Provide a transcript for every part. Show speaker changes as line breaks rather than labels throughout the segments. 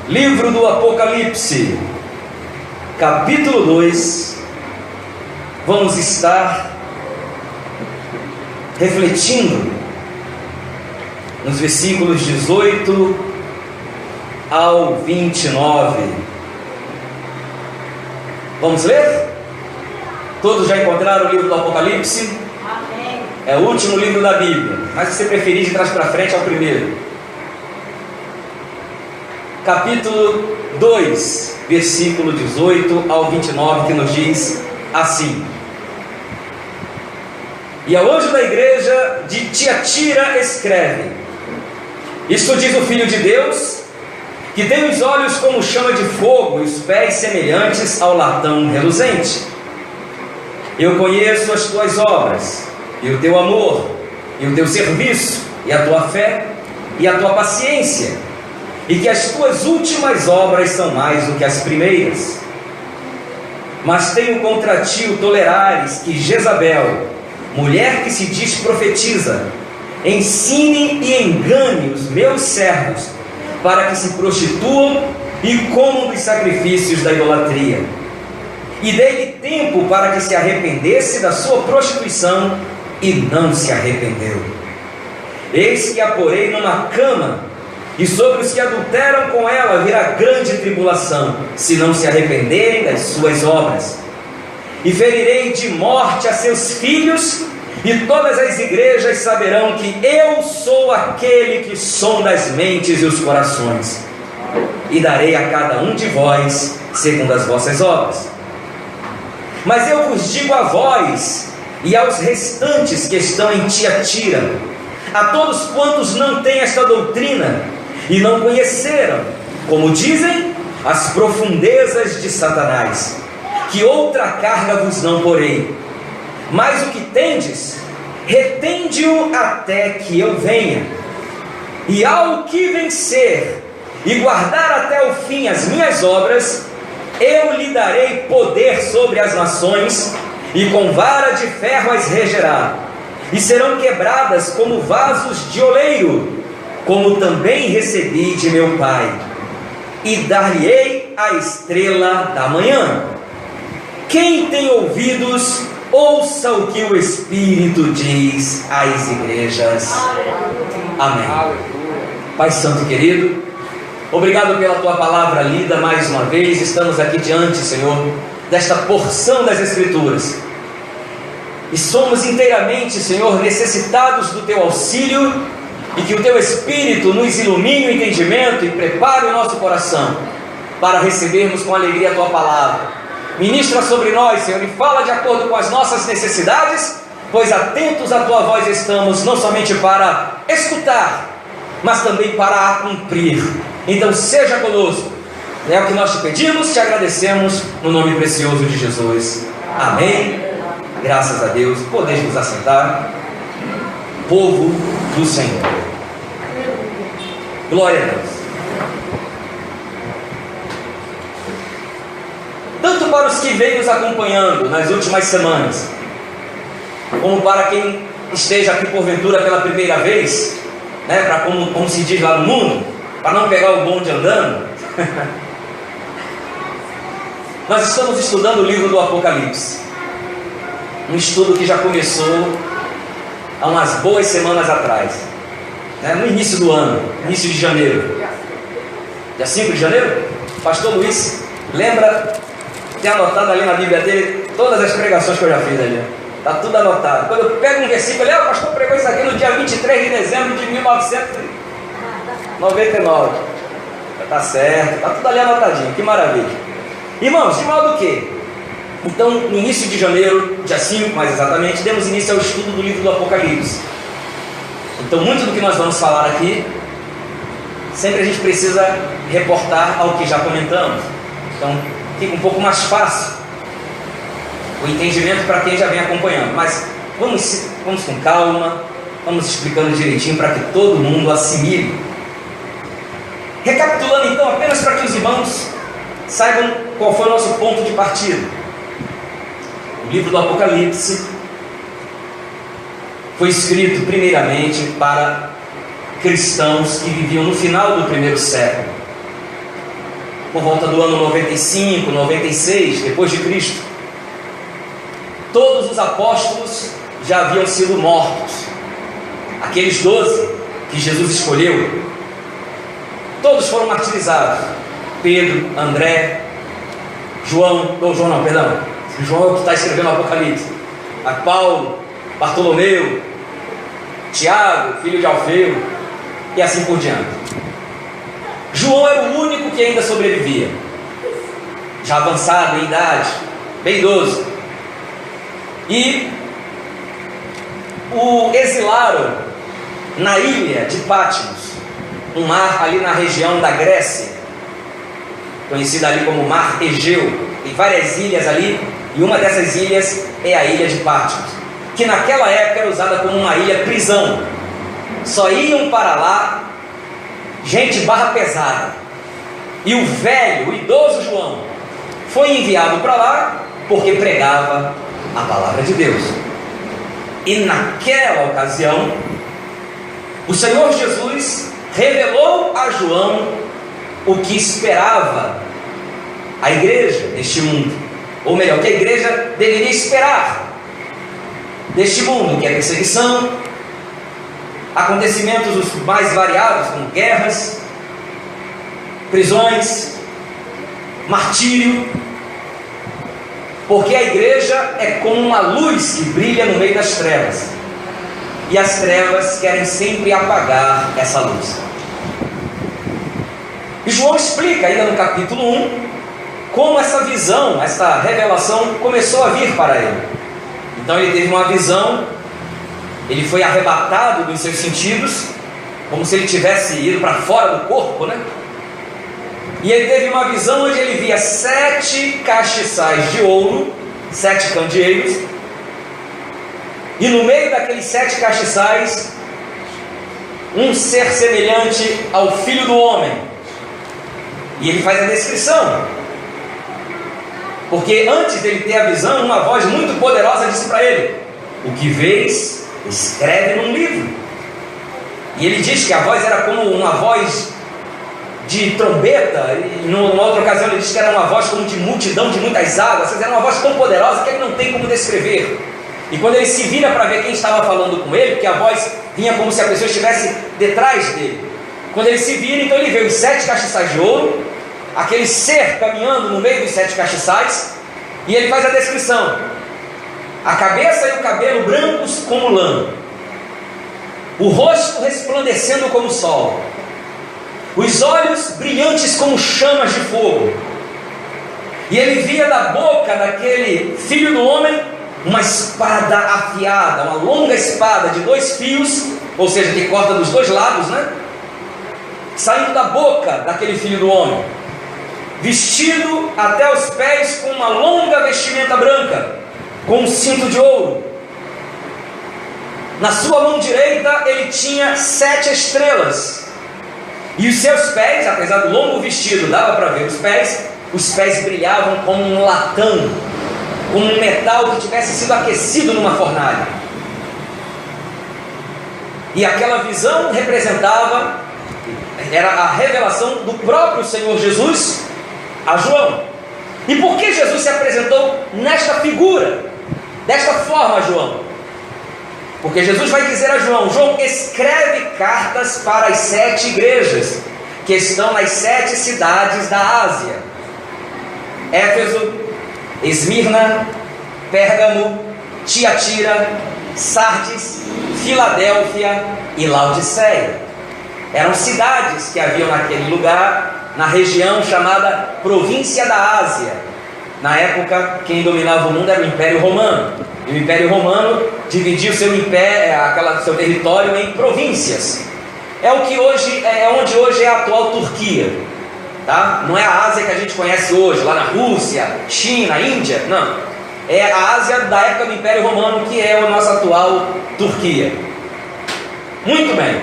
Livro do Apocalipse, capítulo 2, vamos estar refletindo nos versículos 18 ao 29. Vamos ler? Todos já encontraram o livro do Apocalipse?
Amém.
É o último livro da Bíblia, mas se você preferir de trás para frente é o primeiro. Capítulo 2, versículo 18 ao 29, que nos diz assim: E ao anjo da igreja de Tiatira escreve: Isto diz o Filho de Deus, que tem os olhos como chama de fogo e os pés semelhantes ao latão reluzente. Eu conheço as tuas obras, e o teu amor, e o teu serviço, e a tua fé, e a tua paciência, e que as tuas últimas obras são mais do que as primeiras. Mas tenho contra ti o tolerares que Jezabel, mulher que se diz profetiza, ensine e engane os meus servos, para que se prostituam e comam dos sacrifícios da idolatria. E dei-lhe tempo para que se arrependesse da sua prostituição, e não se arrependeu. Eis que a porei numa cama, e sobre os que adulteram com ela virá grande tribulação, se não se arrependerem das suas obras. E ferirei de morte a seus filhos, e todas as igrejas saberão que eu sou aquele que sonda as mentes e os corações, e darei a cada um de vós segundo as vossas obras. Mas eu vos digo a vós e aos restantes que estão em Tiatira, a todos quantos não têm esta doutrina e não conheceram, como dizem, as profundezas de Satanás, que outra carga vos não porei, mas o que tendes, retende-o até que eu venha. E ao que vencer e guardar até o fim as minhas obras, eu lhe darei poder sobre as nações, e com vara de ferro as regerá, e serão quebradas como vasos de oleiro, como também recebi de meu Pai, e dar-lhe-ei a estrela da manhã. Quem tem ouvidos, ouça o que o Espírito diz às igrejas. Amém. Pai Santo querido, obrigado pela Tua palavra lida mais uma vez. Estamos aqui diante, Senhor, desta porção das Escrituras, e somos inteiramente, Senhor, necessitados do Teu auxílio, e que o Teu Espírito nos ilumine o entendimento e prepare o nosso coração para recebermos com alegria a Tua palavra. Ministra sobre nós, Senhor, e fala de acordo com as nossas necessidades, pois atentos à Tua voz estamos, não somente para escutar, mas também para a cumprir. Então seja conosco, é o que nós te pedimos, te agradecemos, no nome precioso de Jesus. Amém. Graças a Deus. Podeis nos assentar, povo do Senhor. Glória a Deus. Tanto para os que vêm nos acompanhando nas últimas semanas, como para quem esteja aqui porventura pela primeira vez, né, para como se diz lá no mundo, para não pegar o bonde andando. Nós estamos estudando o livro do Apocalipse, um estudo que já começou há umas boas semanas atrás, né, no início do ano, início de janeiro, dia 5 de janeiro. Pastor Luiz lembra, tem anotado ali na Bíblia dele todas as pregações que eu já fiz ali, está tudo anotado. Quando eu pego um versículo, o pastor pregou isso aqui no dia 23 de dezembro de 1999, está certo, está tudo ali anotadinho, que maravilha. Irmãos, de modo que, então, no início de janeiro, dia 5 mais exatamente, demos início ao estudo do livro do Apocalipse. Então, muito do que nós vamos falar aqui, sempre a gente precisa reportar ao que já comentamos. Então, fica um pouco mais fácil o entendimento para quem já vem acompanhando. Mas vamos com calma, vamos explicando direitinho para que todo mundo assimile. Recapitulando então, apenas para que os irmãos saibam qual foi o nosso ponto de partida. O livro do Apocalipse foi escrito primeiramente para cristãos que viviam no final do primeiro século. por volta do ano 95, 96, depois de Cristo, todos os apóstolos já haviam sido mortos. Aqueles 12 que Jesus escolheu, todos foram martirizados. Pedro, André, João é o que está escrevendo o Apocalipse. A Paulo, Bartolomeu, Tiago, filho de Alfeu, e assim por diante. João era o único que ainda sobrevivia, já avançado em idade, bem idoso. E o exilaram na ilha de Patmos, um mar ali na região da Grécia, conhecida ali como Mar Egeu. Tem várias ilhas ali, e uma dessas ilhas é a ilha de Patmos, que naquela época era usada como uma ilha prisão. Só iam para lá gente barra pesada. E o velho, o idoso João, foi enviado para lá porque pregava a palavra de Deus. E naquela ocasião, o Senhor Jesus revelou a João o que esperava a igreja neste mundo, ou melhor, o que a igreja deveria esperar deste mundo, que é perseguição, acontecimentos os mais variados, como guerras, prisões, martírio, porque a igreja é como uma luz que brilha no meio das trevas, e as trevas querem sempre apagar essa luz. E João explica ainda no capítulo 1 como essa visão, essa revelação começou a vir para ele. Então ele teve uma visão, ele foi arrebatado dos seus sentidos, como se ele tivesse ido para fora do corpo, né? E ele teve uma visão onde ele via 7 castiçais de ouro, 7 candeeiros, e no meio daqueles 7 castiçais, um ser semelhante ao Filho do Homem. E ele faz a descrição, porque antes dele ter a visão, uma voz muito poderosa disse para ele: o que vês, escreve num livro. E ele diz que a voz era como uma voz de trombeta, e numa outra ocasião ele disse que era uma voz como de multidão de muitas águas. Era uma voz tão poderosa que ele não tem como descrever. E quando ele se vira para ver quem estava falando com ele, porque a voz vinha como se a pessoa estivesse detrás dele, quando ele se vira, então ele vê os 7 castiçais de ouro, aquele ser caminhando no meio dos 7 castiçais, e ele faz a descrição: a cabeça e o cabelo brancos como lã, o rosto resplandecendo como o sol, os olhos brilhantes como chamas de fogo. E ele via da boca daquele Filho do Homem uma espada afiada, uma longa espada de 2 fios, ou seja, que corta dos 2 lados, né? Saindo da boca daquele Filho do Homem, vestido até os pés com uma longa vestimenta branca, com um cinto de ouro. Na sua mão direita ele tinha 7 estrelas, e os seus pés, apesar do longo vestido, dava para ver os pés brilhavam como um latão, como um metal que tivesse sido aquecido numa fornalha. E aquela visão representava, era a revelação do próprio Senhor Jesus a João. E por que Jesus se apresentou nesta figura, desta forma a João? Porque Jesus vai dizer a João: João, escreve cartas para as 7 igrejas que estão nas 7 cidades da Ásia: Éfeso, Esmirna, Pérgamo, Tiatira, Sardes, Filadélfia e Laodiceia. Eram cidades que haviam naquele lugar, na região chamada Província da Ásia. Na época, quem dominava o mundo era o Império Romano. E o Império Romano dividia o seu império, seu território em províncias. É o que hoje onde hoje é a atual Turquia, tá? Não é a Ásia que a gente conhece hoje, lá na Rússia, China, Índia, não. É a Ásia da época do Império Romano, que é a nossa atual Turquia. Muito bem.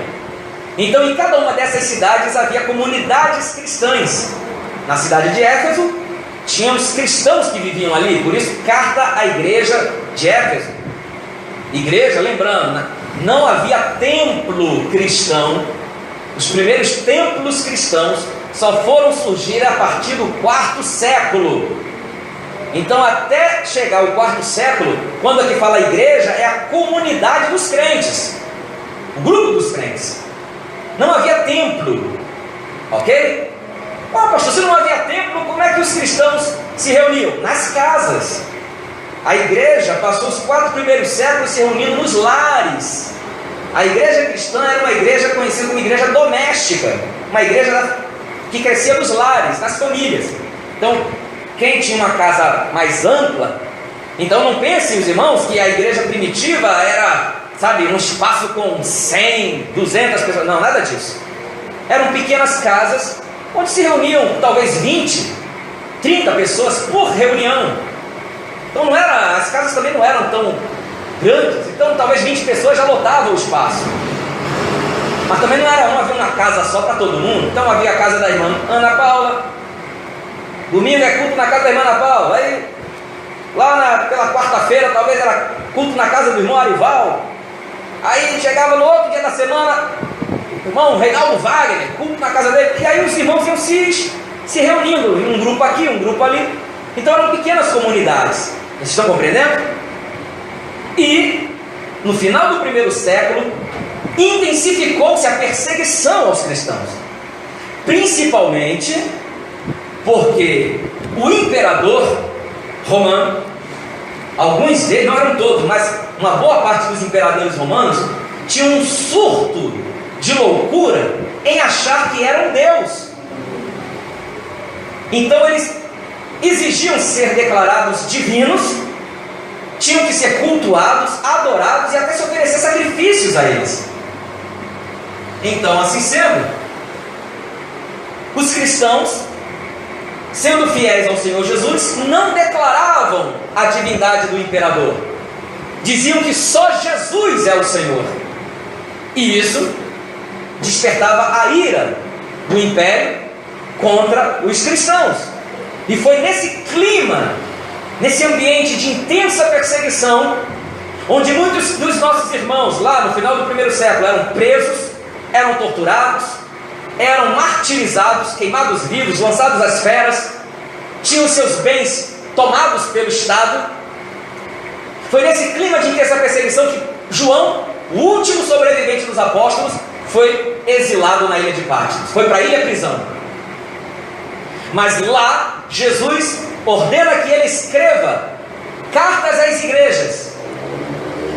Então, em cada uma dessas cidades havia comunidades cristãs. Na cidade de Éfeso, tinham os cristãos que viviam ali, por isso, carta à igreja de Éfeso. Igreja, lembrando, né? Não havia templo cristão. Os primeiros templos cristãos só foram surgir a partir do 4º século. Então, até chegar ao 4º século, quando aqui fala igreja, é a comunidade dos crentes, o grupo dos crentes. Não havia templo, ok? Pastor, se não havia templo, como é que os cristãos se reuniam? Nas casas. A igreja passou os 4 primeiros séculos se reunindo nos lares. A igreja cristã era uma igreja conhecida como igreja doméstica, uma igreja que crescia nos lares, nas famílias. Então, quem tinha uma casa mais ampla, então não pensem os irmãos que a igreja primitiva era, sabe, um espaço com 100, 200 pessoas. Não, nada disso. Eram pequenas casas onde se reuniam talvez 20, 30 pessoas por reunião. Então as casas também não eram tão grandes, então talvez 20 pessoas já lotavam o espaço. Mas também não havia uma casa só para todo mundo. Então havia a casa da irmã Ana Paula, domingo é culto na casa da irmã Ana Paula, aí lá pela quarta-feira talvez era culto na casa do irmão Arival, aí chegava no outro dia da semana, o irmão Reinaldo Wagner, culto na casa dele, e aí os irmãos iam se reunindo, um grupo aqui, um grupo ali. Então eram pequenas comunidades. Vocês estão compreendendo? E no final do 1º século intensificou-se a perseguição aos cristãos, principalmente porque o imperador romano, alguns deles, não eram todos, mas uma boa parte dos imperadores romanos tinham um surto de loucura em achar que eram Deus. Então eles exigiam ser declarados divinos, tinham que ser cultuados, adorados e até se oferecer sacrifícios a eles. Então, assim sendo, os cristãos, sendo fiéis ao Senhor Jesus, não declaravam a divindade do imperador. Diziam que só Jesus é o Senhor. E isso despertava a ira do império contra os cristãos. E foi nesse clima, nesse ambiente de intensa perseguição, onde muitos dos nossos irmãos, lá no final do 1º século, eram presos, eram torturados, eram martirizados, queimados vivos, lançados às feras, tinham seus bens tomados pelo Estado. Foi nesse clima de intensa perseguição que João, o último sobrevivente dos apóstolos, foi exilado na ilha de Patmos, foi para a ilha prisão. Mas lá, Jesus ordena que ele escreva cartas às igrejas,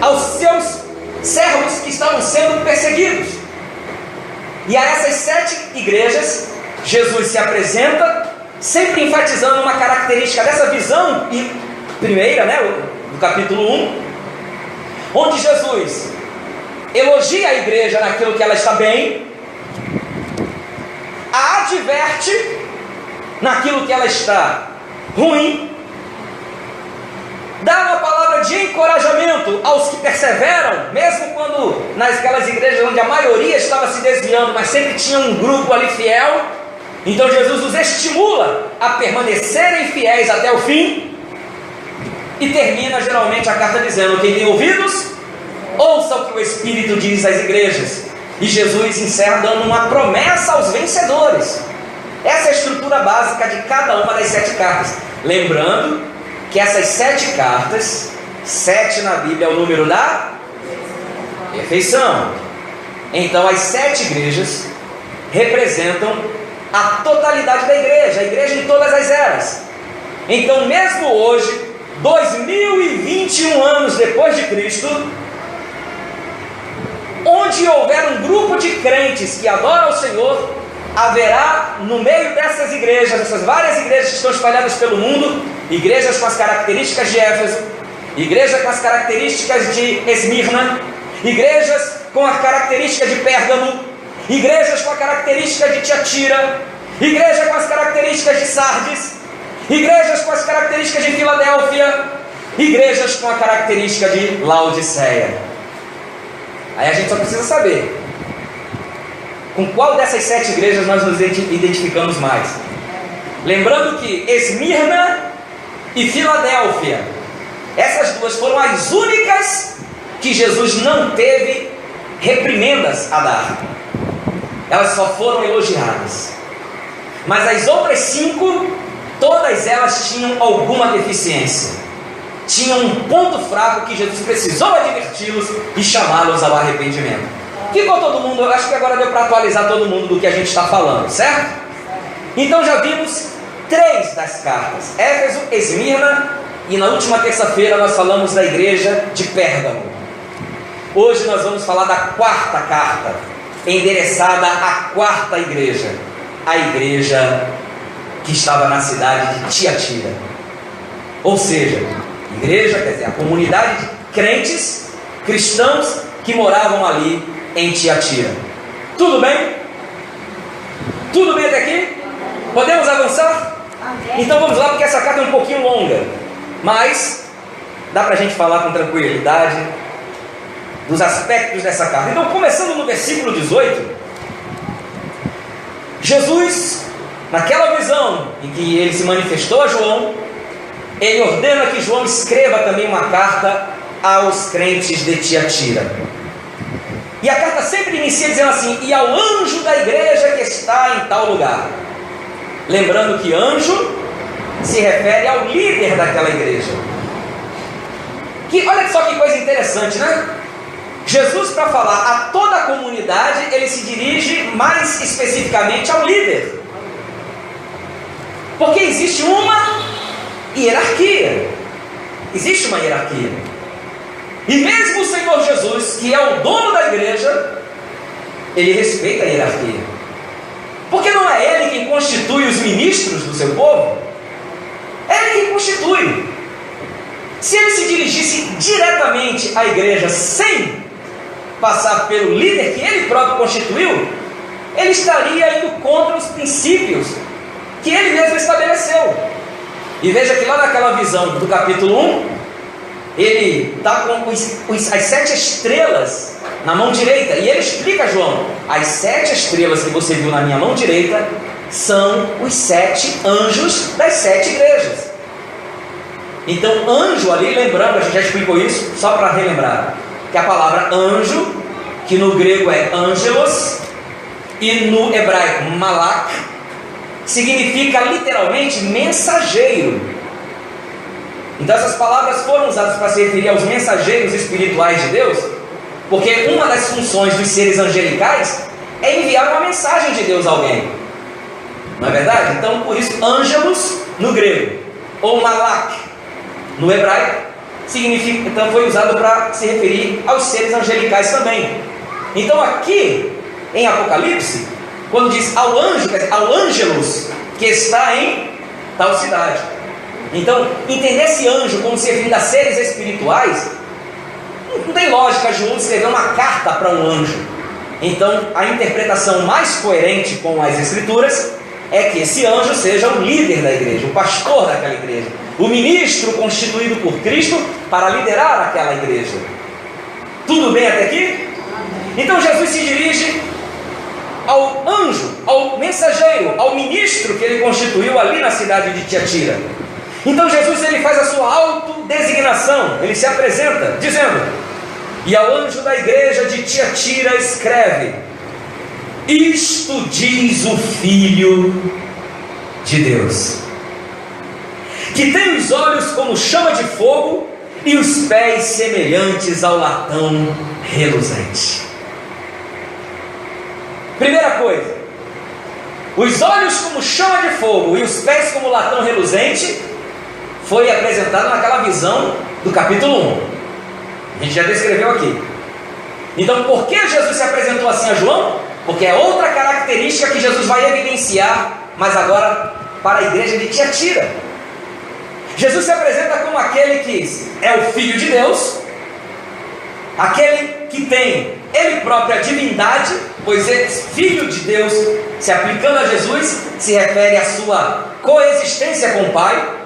aos seus servos que estavam sendo perseguidos. E a essas 7 igrejas, Jesus se apresenta, sempre enfatizando uma característica dessa visão primeira, do capítulo 1, onde Jesus elogia a igreja naquilo que ela está bem, a adverte naquilo que ela está ruim, dá uma palavra de encorajamento aos que perseveram, mesmo quando naquelas igrejas onde a maioria estava se desviando, mas sempre tinha um grupo ali fiel. Então Jesus os estimula a permanecerem fiéis até o fim, e termina geralmente a carta dizendo: quem tem ouvidos, ouça o que o Espírito diz às igrejas. E Jesus encerra dando uma promessa aos vencedores. Essa é a estrutura básica de cada uma das 7 cartas. Lembrando que essas 7 cartas, 7 na Bíblia é o número da perfeição. Então as 7 igrejas representam a totalidade da igreja, a igreja em todas as eras. Então mesmo hoje, 2021 anos depois de Cristo, onde houver um grupo de crentes que adoram ao Senhor, haverá no meio dessas igrejas, essas várias igrejas que estão espalhadas pelo mundo, igrejas com as características de Éfeso, igrejas com as características de Esmirna, igrejas com a característica de Pérgamo, igrejas com a característica de Tiatira, igreja com as características de Sardes, igrejas com as características de Filadélfia, igrejas com a característica de Laodiceia. Aí a gente só precisa saber com qual dessas 7 igrejas nós nos identificamos mais. Lembrando que Esmirna e Filadélfia, essas duas foram as únicas que Jesus não teve reprimendas a dar. Elas só foram elogiadas. Mas as outras 5, todas elas tinham alguma deficiência. Tinham um ponto fraco que Jesus precisou adverti-los e chamá-los ao arrependimento. Ficou todo mundo? Eu acho que agora deu para atualizar todo mundo do que a gente está falando, certo? Então já vimos 3 das cartas: Éfeso, Esmirna, e na última terça-feira nós falamos da igreja de Pérgamo. Hoje nós vamos falar da 4ª carta, endereçada à 4ª igreja, a igreja que estava na cidade de Tiatira. Ou seja, igreja, quer dizer, a comunidade de crentes, cristãos que moravam ali em Tiatira. Tudo bem? Tudo bem até aqui? Podemos avançar? Então vamos lá, porque essa carta é um pouquinho longa, mas dá para a gente falar com tranquilidade dos aspectos dessa carta. Então, começando no versículo 18, Jesus, naquela visão em que ele se manifestou a João, ele ordena que João escreva também uma carta aos crentes de Tiatira. E a carta sempre inicia dizendo assim: e ao anjo da igreja que está em tal lugar. Lembrando que anjo se refere ao líder daquela igreja. Olha só que coisa interessante, né? Jesus, para falar a toda a comunidade, ele se dirige mais especificamente ao líder. Porque existe uma hierarquia. Existe uma hierarquia. E mesmo o Senhor Jesus, que é o dono da igreja, ele respeita a hierarquia. Porque não é ele quem constitui os ministros do seu povo? É ele quem constitui. Se ele se dirigisse diretamente à igreja sem passar pelo líder que ele próprio constituiu, ele estaria indo contra os princípios que ele mesmo estabeleceu. E veja que lá naquela visão do capítulo 1, ele está com as 7 estrelas na mão direita, e ele explica a João: as 7 estrelas que você viu na minha mão direita são os 7 anjos das 7 igrejas. Então anjo ali, lembrando, a gente já explicou isso, só para relembrar, que a palavra anjo, que no grego é angelos e no hebraico malak, significa literalmente mensageiro. Então essas palavras foram usadas para se referir aos mensageiros espirituais de Deus, porque uma das funções dos seres angelicais é enviar uma mensagem de Deus a alguém, não é verdade? Então por isso angelos no grego, ou malak no hebraico, significa, então foi usado para se referir aos seres angelicais também. Então aqui em Apocalipse, quando diz ao anjo, quer dizer, ao ângelos que está em tal cidade. Então entender esse anjo como se referindo a seres espirituais, não tem lógica João escrever uma carta para um anjo. Então a interpretação mais coerente com as escrituras é que esse anjo seja o líder da igreja, o pastor daquela igreja, o ministro constituído por Cristo para liderar aquela igreja. Tudo bem até aqui? Então Jesus se dirige ao anjo, ao mensageiro, ao ministro que ele constituiu ali na cidade de Tiatira. Então Jesus, ele faz a sua autodesignação, ele se apresenta dizendo: e ao anjo da igreja de Tiatira escreve: isto diz o Filho de Deus, que tem os olhos como chama de fogo e os pés semelhantes ao latão reluzente. Primeira coisa, os olhos como chama de fogo e os pés como latão reluzente foi apresentado naquela visão do capítulo 1. A gente já descreveu aqui. Então por que Jesus se apresentou assim a João? Porque é outra característica que Jesus vai evidenciar, mas agora para a igreja de Tiatira. Jesus se apresenta como aquele que é o Filho de Deus, aquele que tem ele próprio a divindade, pois ele, Filho de Deus, se aplicando a Jesus, se refere à sua coexistência com o Pai,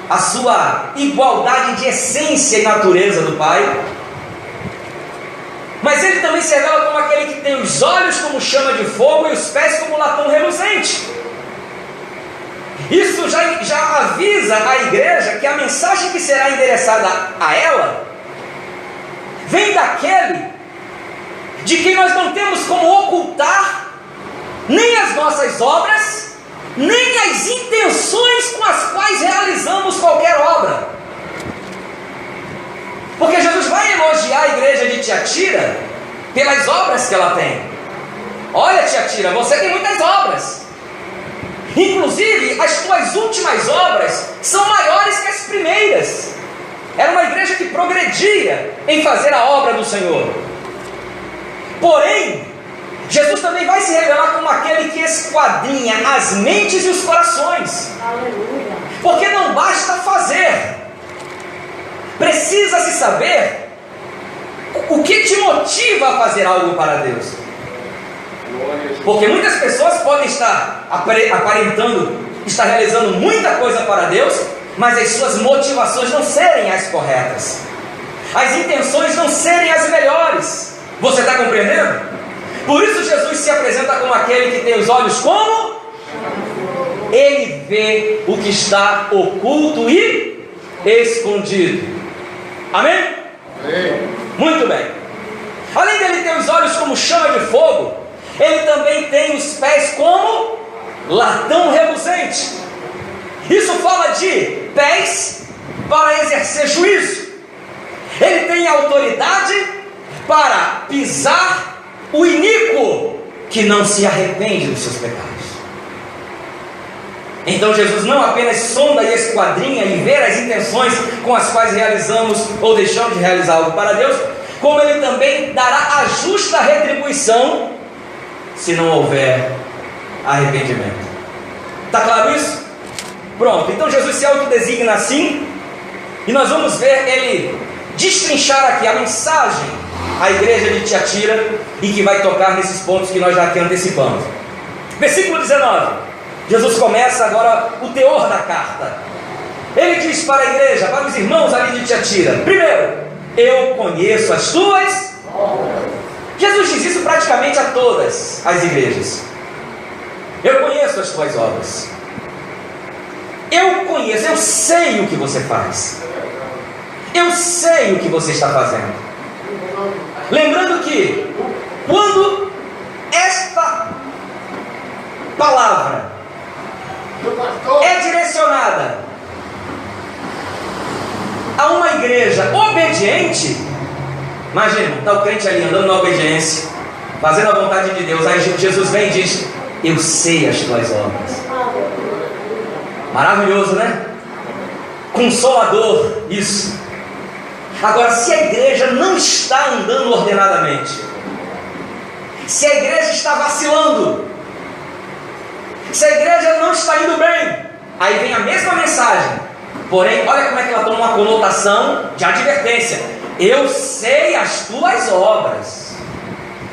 a sua igualdade de essência e natureza do Pai. Mas ele também se revela como aquele que tem os olhos como chama de fogo e os pés como latão reluzente. Isso já avisa a igreja que a mensagem que será endereçada a ela vem daquele de quem nós não temos como ocultar nem as nossas obras nem as intenções com as quais realizamos qualquer obra. Porque Jesus vai elogiar a igreja de Tiatira pelas obras que ela tem. Olha, Tiatira, você tem muitas obras. Inclusive, as tuas últimas obras são maiores que as primeiras. Era uma igreja que progredia em fazer a obra do Senhor. Porém, Jesus também vai se revelar como aquele que esquadrinha as mentes e os corações. Aleluia. Porque não basta fazer, precisa-se saber o que te motiva a fazer algo para Deus. Porque muitas pessoas podem estar aparentando estar realizando muita coisa para Deus, mas as suas motivações não serem as corretas, as intenções não serem as melhores. Você está compreendendo? Por isso Jesus se apresenta como aquele que tem os olhos como? Ele vê o que está oculto e escondido. Amém? Amém. Muito bem. Além dele ter os olhos como chama de fogo, ele também tem os pés como latão reluzente. Isso fala de pés para exercer juízo. Ele tem autoridade para pisar o iníquo que não se arrepende dos seus pecados. Então Jesus não apenas sonda e esquadrinha e vê as intenções com as quais realizamos ou deixamos de realizar algo para Deus, como ele também dará a justa retribuição se não houver arrependimento. Está claro isso? Pronto, então Jesus se autodesigna assim, e nós vamos ver ele destrinchar aqui a mensagem à igreja de Tiatira, e que vai tocar nesses pontos que nós já aqui antecipamos. Versículo 19, Jesus começa agora o teor da carta. Ele diz para a igreja, para os irmãos ali de Tiatira: primeiro, eu conheço as tuas obras. Jesus diz isso praticamente a todas as igrejas. Eu conheço as tuas obras. Eu conheço, eu sei o que você faz. Eu sei o que você está fazendo. Lembrando que quando esta palavra é direcionada a uma igreja obediente, imagina, está o crente ali andando na obediência, fazendo a vontade de Deus, aí Jesus vem e diz: eu sei as tuas obras. Maravilhoso, né? Consolador, isso. Agora, se a igreja não está andando ordenadamente, se a igreja está vacilando, se a igreja não está indo bem, aí vem a mesma mensagem, porém, olha como é que ela toma uma conotação de advertência: eu sei as tuas obras.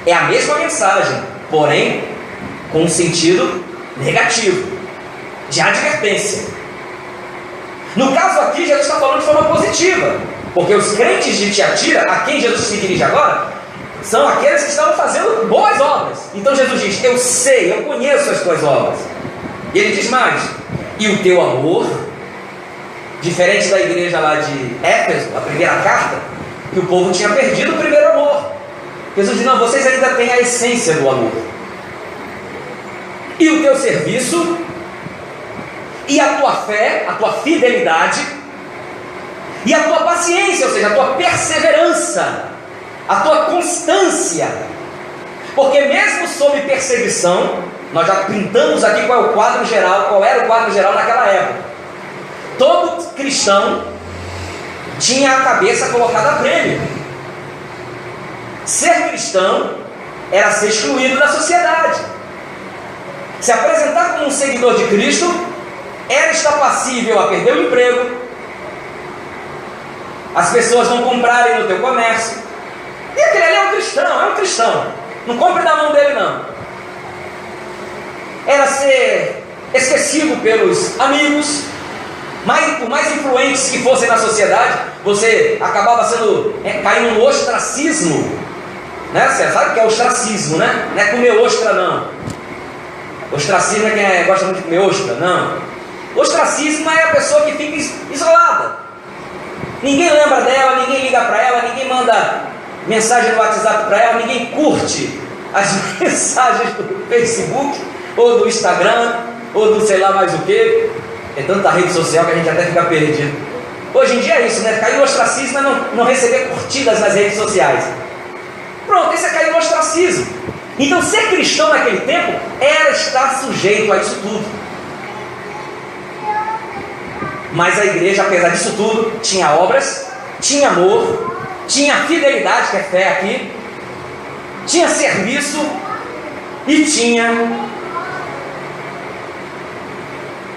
É a mesma mensagem, porém com um sentido negativo, de advertência. No caso aqui, Jesus está falando de forma positiva, porque os crentes de Tiatira, a quem Jesus se dirige agora, são aqueles que estavam fazendo boas obras. Então Jesus diz: eu sei, eu conheço as tuas obras. E ele diz mais: e o teu amor, diferente da igreja lá de Éfeso, a primeira carta, que o povo tinha perdido o primeiro amor. Jesus diz: não, vocês ainda têm a essência do amor. E o teu serviço, e a tua fé, a tua fidelidade, e a tua paciência, ou seja, a tua perseverança, a tua constância. Porque mesmo sob perseguição, nós já pintamos aqui qual é o quadro geral, qual era o quadro geral naquela época. Todo cristão tinha a cabeça colocada a prêmio. Ser cristão era ser excluído da sociedade. Se apresentar como um seguidor de Cristo era estar passível a perder o emprego, as pessoas não comprarem no teu comércio. E aquele ali é um cristão, não compre da mão dele não. Era ser esquecido pelos amigos, por mais influentes que fossem na sociedade, você acabava caindo no ostracismo, né? Você sabe o que é ostracismo, né? Não é comer ostra não. Ostracismo é quem gosta muito de comer ostra, não. Ostracismo é a pessoa que fica isolada. Ninguém lembra dela, ninguém liga para ela, ninguém manda mensagem no WhatsApp para ela, ninguém curte as mensagens do Facebook ou do Instagram. ou do sei lá mais o que. É tanta rede social que a gente até fica perdido. Hoje em dia é isso, né? Cair no ostracismo é não receber curtidas nas redes sociais. Pronto, isso é cair no ostracismo. Então ser cristão naquele tempo era estar sujeito a isso tudo. Mas a igreja, apesar disso tudo, tinha obras, tinha amor, tinha fidelidade, que é fé aqui, tinha serviço e tinha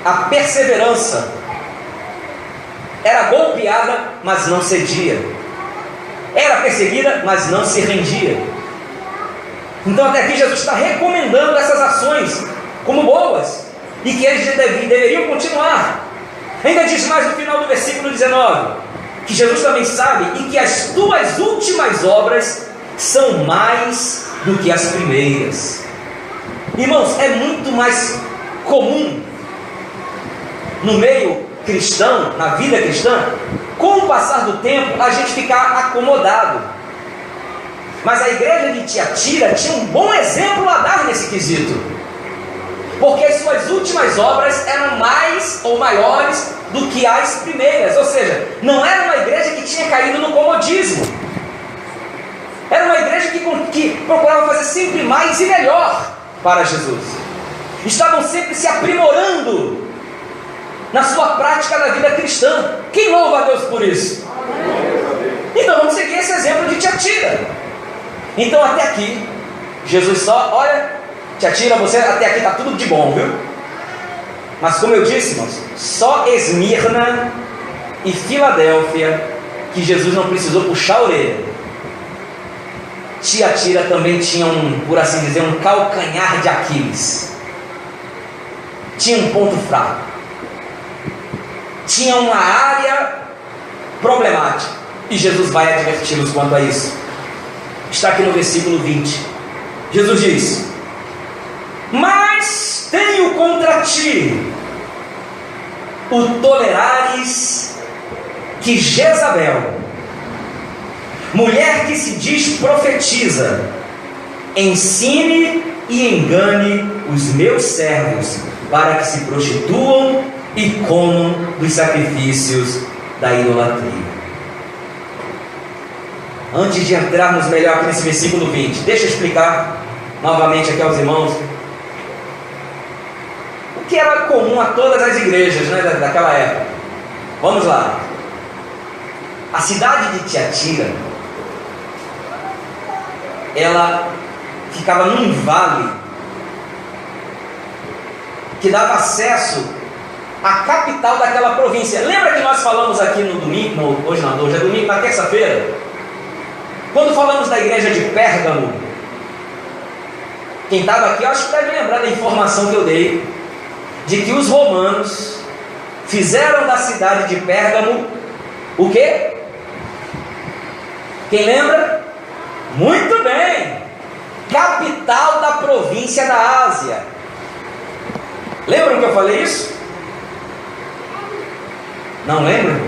a perseverança. Era golpeada, mas não cedia. Era perseguida, mas não se rendia. Então até aqui Jesus está recomendando essas ações como boas e que eles deveriam continuar. Ainda diz mais no final do versículo 19, que Jesus também sabe e que as tuas últimas obras são mais do que as primeiras. Irmãos, é muito mais comum no meio cristão, na vida cristã, com o passar do tempo, a gente ficar acomodado. Mas a igreja de Tiatira tinha um bom exemplo a dar nesse quesito, porque as suas últimas obras eram mais ou maiores do que as primeiras. Ou seja, não era uma igreja que tinha caído no comodismo. Era uma igreja que procurava fazer sempre mais e melhor para Jesus. Estavam sempre se aprimorando na sua prática da vida cristã. Quem louva a Deus por isso? Então vamos seguir esse exemplo de Tiatira. Então até aqui, Jesus só, olha, Tiatira, você até aqui está tudo de bom, viu? Mas como eu disse, irmãos, só Esmirna e Filadélfia que Jesus não precisou puxar a orelha. Tiatira também tinha por assim dizer, um calcanhar de Aquiles. Tinha um ponto fraco. Tinha uma área problemática. E Jesus vai adverti-los quanto a isso. Está aqui no versículo 20. Jesus diz: mas tenho contra ti o tolerares que Jezabel, mulher que se diz profetiza, ensine e engane os meus servos para que se prostituam e comam dos sacrifícios da idolatria. Antes de entrarmos melhor aqui nesse versículo 20, deixa eu explicar novamente aqui aos irmãos o que era comum a todas as igrejas, né, daquela época. Vamos lá. A cidade de Tiatira, ela ficava num vale que dava acesso à capital daquela província. Lembra que nós falamos aqui no domingo, hoje é domingo, na terça-feira, quando falamos da igreja de Pérgamo? Quem estava aqui, eu acho que deve lembrar da informação que eu dei, de que os romanos fizeram da cidade de Pérgamo o quê? Quem lembra? Muito bem! Capital da província da Ásia. Lembram que eu falei isso? Não lembram?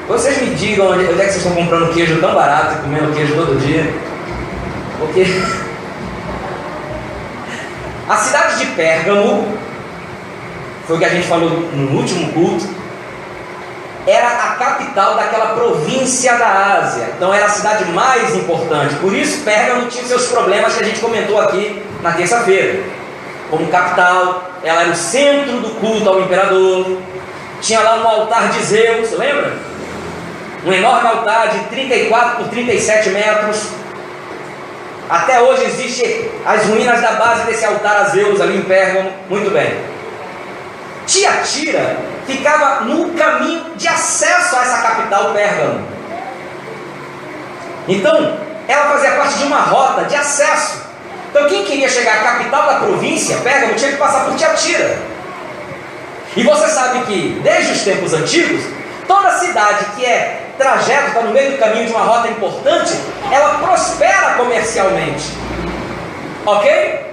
Vocês me digam onde é que vocês estão comprando queijo tão barato e comendo queijo todo dia. Porque a cidade de Pérgamo, foi o que a gente falou no último culto, era a capital daquela província da Ásia. Então era a cidade mais importante. Por isso Pérgamo tinha seus problemas que a gente comentou aqui na terça-feira. Como capital, ela era o centro do culto ao imperador. Tinha lá um altar de Zeus, lembra? Um enorme altar de 34 por 37 metros. Até hoje existem as ruínas da base desse altar a Zeus ali em Pérgamo. Muito bem. Tiatira ficava no caminho de acesso a essa capital, Pérgamo. Então, ela fazia parte de uma rota de acesso. Então, quem queria chegar à capital da província, Pérgamo, tinha que passar por Tiatira. E você sabe que, desde os tempos antigos, toda cidade que é trajeto, está no meio do caminho de uma rota importante, ela prospera comercialmente. Ok?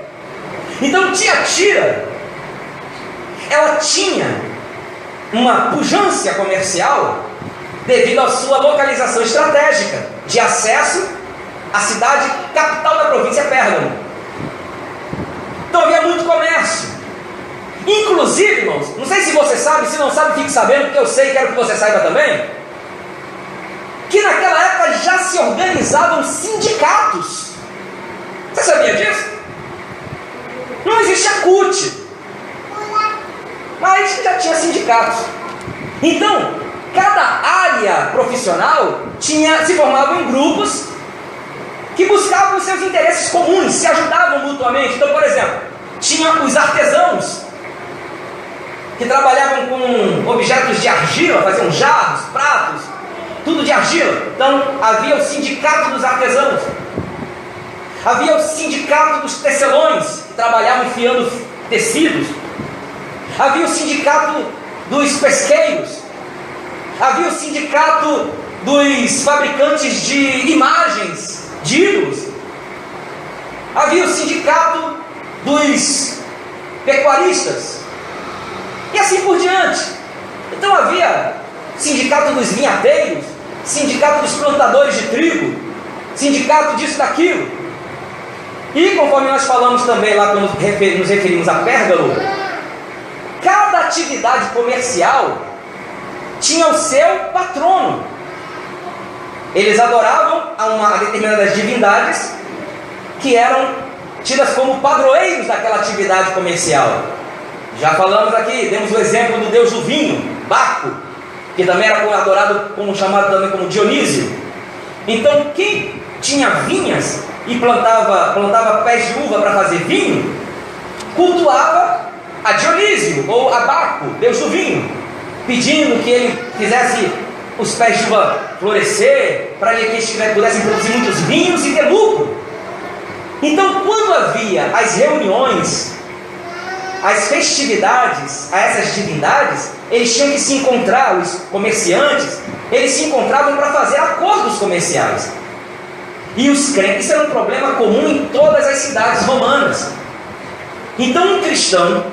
Então, Tiatira, ela tinha uma pujança comercial devido à sua localização estratégica de acesso à cidade capital da província, Pérgamo. Então havia muito comércio. Inclusive, irmãos, não sei se você sabe, se não sabe, fique sabendo, porque eu sei e quero que você saiba também, que naquela época já se organizavam sindicatos. Você sabia disso? Não existia CUT, mas já tinha sindicatos. Então, cada área profissional se formava em grupos que buscavam os seus interesses comuns, se ajudavam mutuamente. Então, por exemplo, tinha os artesãos, que trabalhavam com objetos de argila, faziam jarros, pratos, tudo de argila. Então, havia o sindicato dos artesãos. Havia o sindicato dos tecelões, que trabalhavam enfiando tecidos. Havia o sindicato dos pesqueiros. Havia o sindicato dos fabricantes de imagens, de ídolos. Havia o sindicato dos pecuaristas. E assim por diante. Então havia sindicato dos vinhateiros, sindicato dos plantadores de trigo, sindicato disso, daquilo. E conforme nós falamos também lá quando nos referimos a Pérgamo, cada atividade comercial tinha o seu patrono. Eles adoravam a determinadas divindades que eram tidas como padroeiros daquela atividade comercial. Já falamos aqui, temos o exemplo do deus do vinho, Baco, que também era adorado chamado também como Dionísio. Então, quem tinha vinhas e plantava pés de uva para fazer vinho, cultuava a Dionísio ou a Baco, deus do vinho, pedindo que ele fizesse os pés de uva florescer, para que eles pudessem produzir muitos vinhos e ter lucro. Então, quando havia as reuniões, as festividades a essas divindades, eles tinham que se encontrar, os comerciantes, eles se encontravam para fazer acordos comerciais. E os crentes, isso era um problema comum em todas as cidades romanas. Então um cristão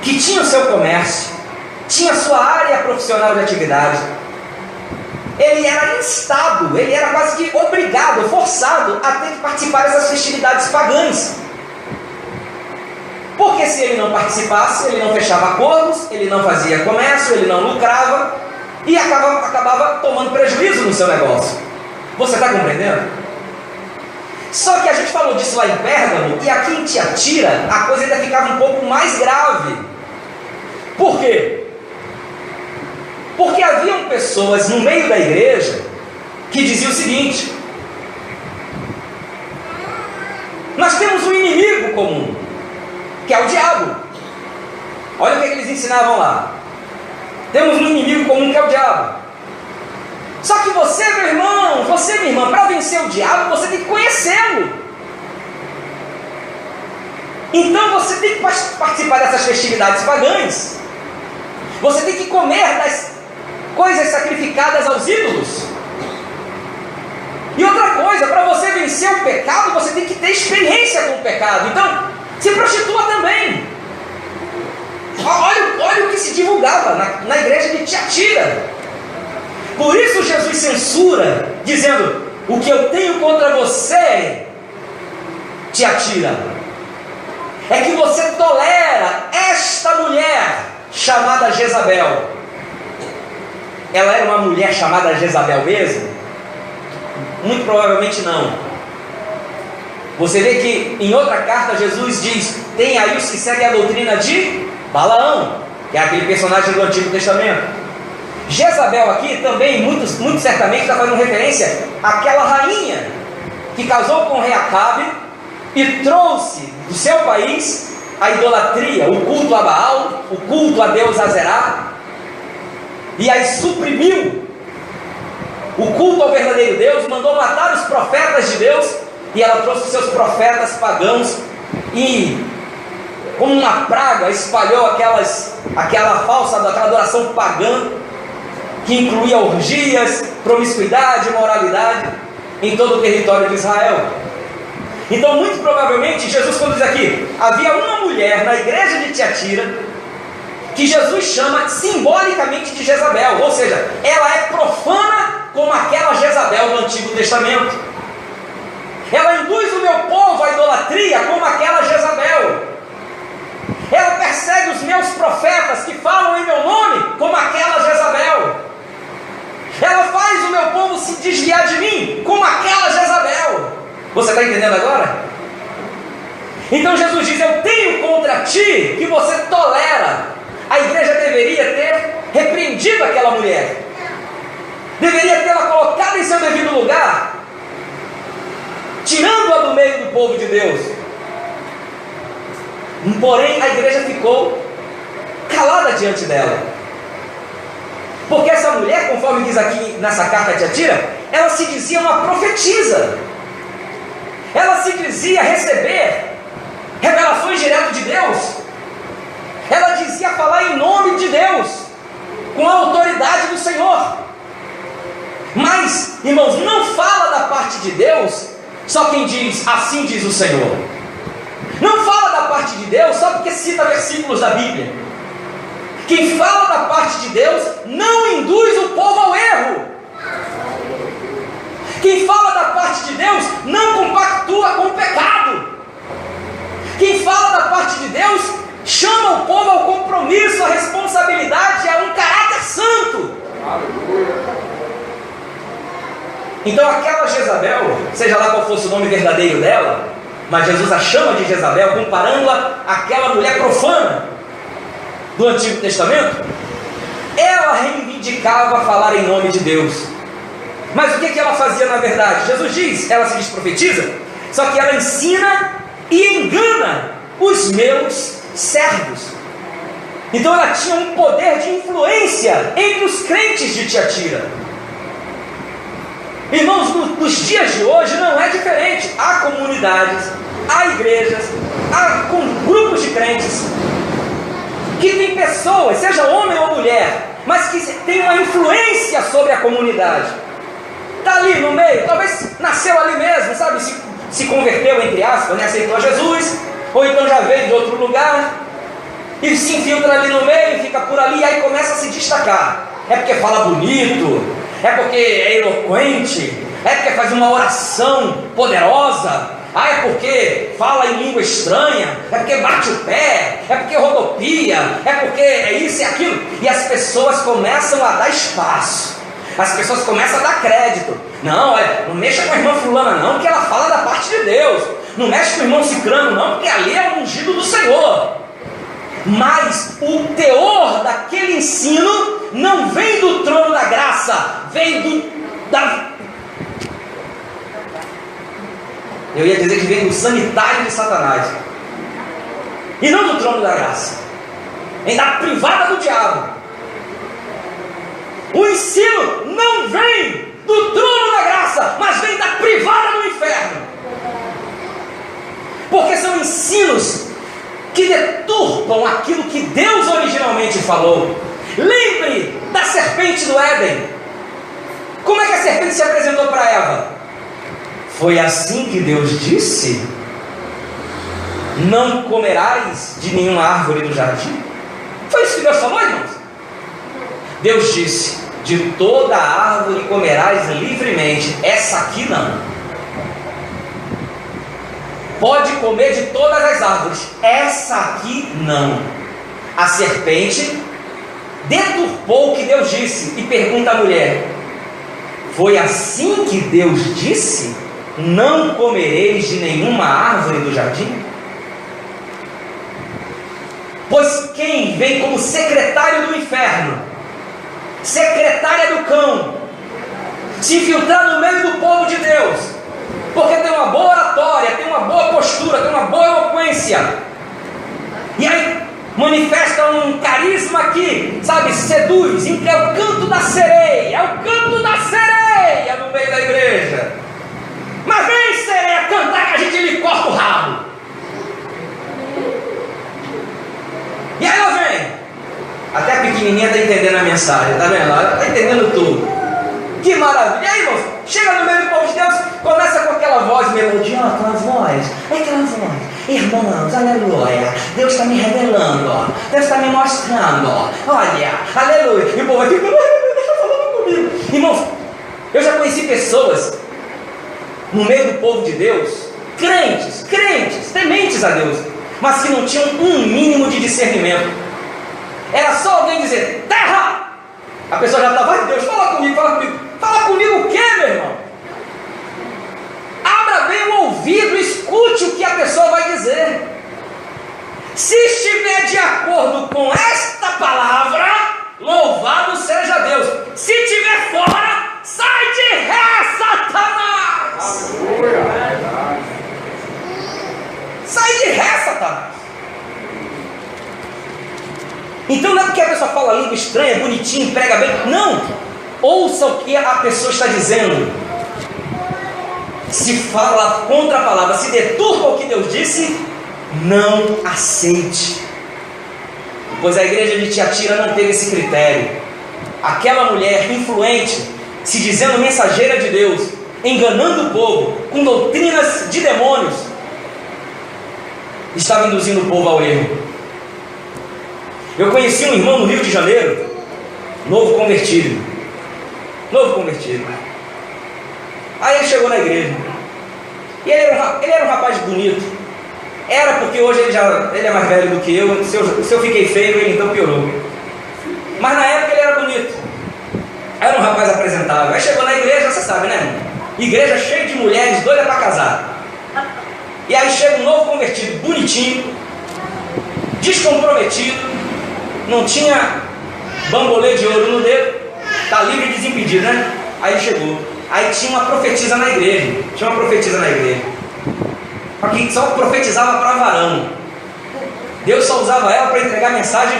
que tinha o seu comércio, tinha a sua área profissional de atividade, ele era instado, ele era quase que obrigado, forçado a ter que participar dessas festividades pagãs. Porque se ele não participasse, ele não fechava acordos, ele não fazia comércio, ele não lucrava e acabava tomando prejuízo no seu negócio. Você está compreendendo? Só que a gente falou disso lá em Pérgamo, e aqui em Tiatira a coisa ainda ficava um pouco mais grave. Por quê? Porque haviam pessoas no meio da igreja que diziam o seguinte: nós temos um inimigo comum, que é o diabo. Olha o que eles ensinavam lá. Temos um inimigo comum que é o diabo. Só que você, meu irmão, você, minha irmã, para vencer o diabo, você tem que conhecê-lo. Então você tem que participar dessas festividades pagãs. Você tem que comer das coisas sacrificadas aos ídolos. E outra coisa, para você vencer o pecado, você tem que ter experiência com o pecado. Então, se prostitua também. Olha o que se divulgava na igreja de Tiatira. Por isso Jesus censura, dizendo: o que eu tenho contra você, Tiatira, é que você tolera esta mulher chamada Jezabel. Ela era uma mulher chamada Jezabel mesmo? Muito provavelmente não. Você vê que em outra carta Jesus diz: tem aí os que seguem a doutrina de Balaão, que é aquele personagem do Antigo Testamento. Jezabel aqui também, muito certamente, está fazendo referência àquela rainha que casou com o rei Acabe e trouxe do seu país a idolatria, o culto a Baal, o culto a Deus Azerá, e aí suprimiu o culto ao verdadeiro Deus, mandou matar os profetas de Deus, e ela trouxe os seus profetas pagãos e, como uma praga, espalhou aquela adoração pagã, que incluía orgias, promiscuidade, imoralidade em todo o território de Israel. Então, muito provavelmente, Jesus, quando diz aqui, havia uma mulher na igreja de Tiatira que Jesus chama simbolicamente de Jezabel, ou seja, ela é profana como aquela Jezabel do Antigo Testamento. Ela induz o meu povo à idolatria como aquela Jezabel. Ela persegue os meus profetas que falam em meu nome como aquela Jezabel. Ela faz o meu povo se desviar de mim como aquela Jezabel. Você está entendendo agora? Então Jesus diz: eu tenho contra ti que você tolera. A igreja deveria ter repreendido aquela mulher, deveria tê-la colocado em seu devido lugar, tirando-a do meio do povo de Deus. Porém, a igreja ficou calada diante dela, porque essa mulher, conforme diz aqui nessa carta de Tiatira, ela se dizia uma profetisa, ela se dizia receber revelações direto de Deus, ela dizia falar em nome de Deus, com a autoridade do Senhor. Mas, irmãos, não fala da parte de Deus só quem diz, assim diz o Senhor. Não fala da parte de Deus só porque cita versículos da Bíblia. Quem fala da parte de Deus não induz o povo ao erro. Quem fala da parte de Deus não compactua com o pecado. Quem fala da parte de Deus chama o povo ao compromisso, à responsabilidade, a um caráter santo. Então aquela Jezabel, seja lá qual fosse o nome verdadeiro dela, mas Jesus a chama de Jezabel, comparando-a àquela mulher profana do Antigo Testamento, ela reivindicava falar em nome de Deus. Mas o que ela fazia na verdade? Jesus diz, ela se diz profetiza, só que ela ensina e engana os meus servos. Então ela tinha um poder de influência entre os crentes de Tiatira. Irmãos, nos dias de hoje não é diferente. Há comunidades, há igrejas, há grupos de crentes que tem pessoas, seja homem ou mulher, mas que tem uma influência sobre a comunidade. Está ali no meio, talvez nasceu ali mesmo, sabe? Se converteu, entre aspas, né? Aceitou Jesus, ou então já veio de outro lugar e se infiltra ali no meio, fica por ali e aí começa a se destacar. É porque fala bonito, é porque é eloquente, é porque faz uma oração poderosa, é porque fala em língua estranha, é porque bate o pé, é porque rodopia, é porque é isso e aquilo, e as pessoas começam a dar espaço, as pessoas começam a dar crédito. Não, olha, não mexa com a irmã fulana não, porque ela fala da parte de Deus. Não mexe com o irmão cicrano não, porque ali é o ungido do Senhor. Mas o teor daquele ensino não vem do trono da graça, vem eu ia dizer que vem do sanitário de Satanás, e não do trono da graça, vem da privada do diabo. O ensino não vem do trono da graça, mas vem da privada do inferno, porque são ensinos que deturpam aquilo que Deus originalmente falou. Lembre da serpente do Éden. Como é que a serpente se apresentou para Eva? Foi assim que Deus disse: não comerás de nenhuma árvore do jardim. Foi isso que Deus falou, irmãos? Deus disse: de toda árvore comerás livremente, essa aqui não. Pode comer de todas as árvores, essa aqui não. A serpente deturpou o que Deus disse e pergunta à mulher: foi assim que Deus disse? Não comereis de nenhuma árvore do jardim? Pois quem vem como secretário do inferno, secretária do cão, se infiltrar no meio do povo de Deus, porque tem uma boa oratória, tem uma boa postura, tem uma boa eloquência, e aí manifesta um carisma que, sabe, seduz, é o canto da sereia, é o canto da sereia no meio da igreja. Mas vem, sereia, cantar que a gente lhe corta o rabo. E aí ela vem, até a pequenininha está entendendo a mensagem, tá vendo? Ela está entendendo tudo. Que maravilha! E aí, irmãos, chega no meio do povo de Deus, começa com aquela voz melodiosa, aquela voz, irmãos, aleluia, Deus está me revelando, ó. Deus está me mostrando, ó. Olha, aleluia, e o povo aqui, está falando comigo. Irmãos, eu já conheci pessoas no meio do povo de Deus, crentes, tementes a Deus, mas que não tinham um mínimo de discernimento. Era só alguém dizer, terra! A pessoa já estava, vai Deus, fala comigo. Fala comigo o quê, meu irmão? Abra bem o ouvido, escute o que a pessoa vai dizer. Se estiver de acordo com esta palavra, louvado seja Deus. Se estiver fora, sai de ré, Satanás! Sai de ré, Satanás! Então não é porque a pessoa fala língua estranha, bonitinho, prega bem. Não! Ouça o que a pessoa está dizendo. Se fala contra a palavra, se deturpa o que Deus disse, não aceite. Pois a igreja de Tiatira não teve esse critério. Aquela mulher influente, se dizendo mensageira de Deus, enganando o povo com doutrinas de demônios, estava induzindo o povo ao erro. Eu conheci um irmão no Rio de Janeiro, novo convertido. Aí ele chegou na igreja. E ele era um rapaz bonito. Era porque hoje ele é mais velho do que eu. Se eu fiquei feio, ele então piorou. Mas na época ele era bonito. Era um rapaz apresentável. Aí chegou na igreja, você sabe, né? Igreja cheia de mulheres doidas para casar. E aí chega um novo convertido, bonitinho, descomprometido, não tinha bambolê de ouro no dedo, tá livre e desimpedido, né? Aí chegou. Aí tinha uma profetisa na igreja. Só profetizava para varão. Deus só usava ela para entregar mensagem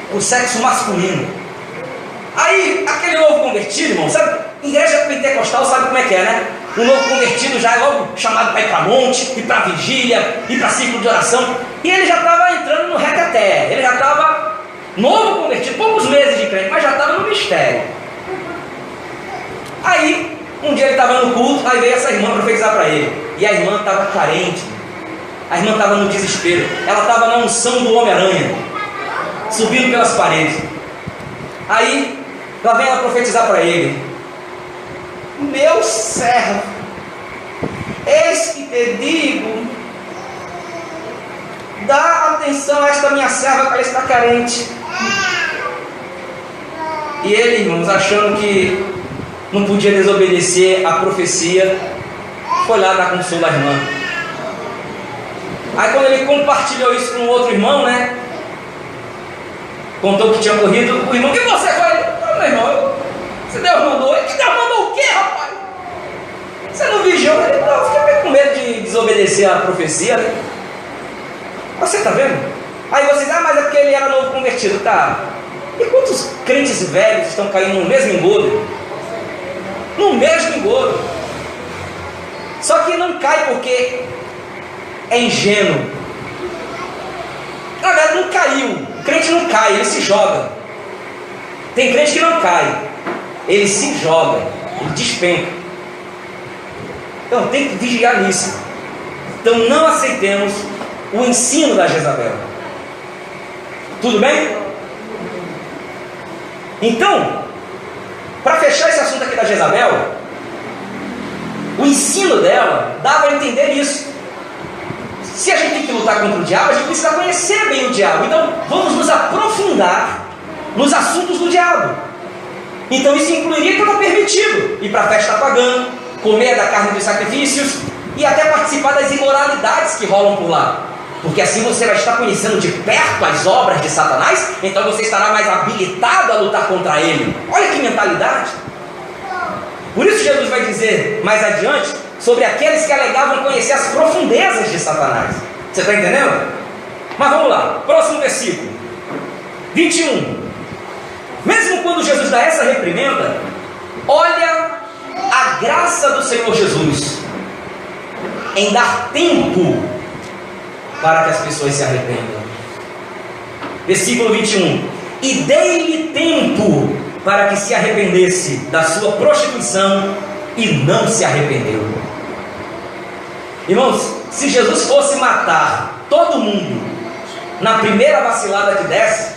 para o sexo masculino. Aí, aquele novo convertido, irmão, sabe? Igreja pentecostal sabe como é que é, né? O novo convertido já é logo chamado para ir para monte, ir para vigília, ir para círculo de oração. E ele já estava entrando no reteté. Ele já estava novo convertido, poucos meses de crente, mas já estava no mistério. Aí, um dia ele estava no culto, aí veio essa irmã profetizar para ele. E a irmã estava carente. A irmã estava no desespero. Ela estava na unção do Homem-Aranha, subindo pelas paredes. Aí, lá vem ela profetizar para ele: meu servo, eis que te digo, dá atenção a esta minha serva, que ela está carente. E ele, irmãos, achando que não podia desobedecer a profecia, foi lá dar consolo à irmã. Aí quando ele compartilhou isso com um outro irmão, né? Contou que tinha ocorrido, o irmão: o que você foi? Meu irmão, se Deus mandou. Que Deus mandou o quê, rapaz? Você não vigiou? Ele: não, eu fiquei com medo de desobedecer a profecia, né? Você está vendo? Aí vocês: mas é porque ele era novo convertido. Tá. E quantos crentes velhos estão caindo no mesmo engodo? No mesmo engodo. Só que não cai porque é ingênuo. Na verdade não caiu. O crente não cai, ele se joga. Tem crente que não cai, ele se joga, ele despenca. Então tem que vigiar nisso. Então não aceitemos o ensino da Jezabel. Tudo bem? Então, para fechar esse assunto aqui da Jezabel, o ensino dela dava a entender isso. Se a gente tem que lutar contra o diabo, a gente precisa conhecer bem o diabo. Então vamos nos aprofundar nos assuntos do diabo. Então isso incluiria que está permitido ir para a festa pagã, comer da carne dos sacrifícios e até participar das imoralidades que rolam por lá. Porque assim você vai estar conhecendo de perto as obras de Satanás, então você estará mais habilitado a lutar contra ele. Olha que mentalidade! Por isso Jesus vai dizer mais adiante sobre aqueles que alegavam conhecer as profundezas de Satanás. Você está entendendo? Mas vamos lá, próximo versículo 21. Mesmo quando Jesus dá essa reprimenda, olha a graça do Senhor Jesus em dar tempo para que as pessoas se arrependam. Versículo 21. E dei-lhe tempo para que se arrependesse da sua prostituição, e não se arrependeu. Irmãos, se Jesus fosse matar todo mundo na primeira vacilada que desse,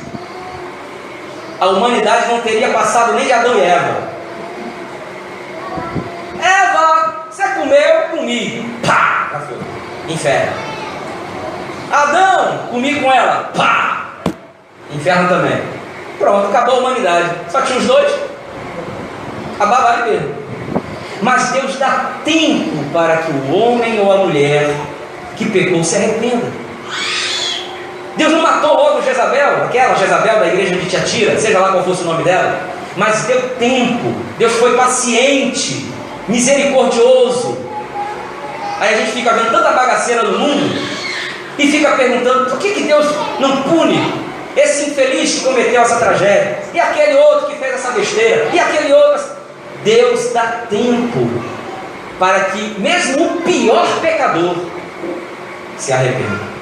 a humanidade não teria passado nem de Adão e Eva. Eva, você comeu, comi. Pá! Já foi. Inferno. Adão, comi com ela. Pá! Inferno também. Pronto, acabou a humanidade. Só tinha os dois. Acabava ali mesmo. Mas Deus dá tempo para que o homem ou a mulher que pecou se arrependa. Deus não matou logo Jezabel, aquela Jezabel da igreja de Tiatira, seja lá qual fosse o nome dela, mas deu tempo. Deus foi paciente, misericordioso. Aí a gente fica vendo tanta bagaceira no mundo e fica perguntando por que Deus não pune esse infeliz que cometeu essa tragédia, e aquele outro que fez essa besteira, e aquele outro. Deus dá tempo para que mesmo o pior pecador se arrependa.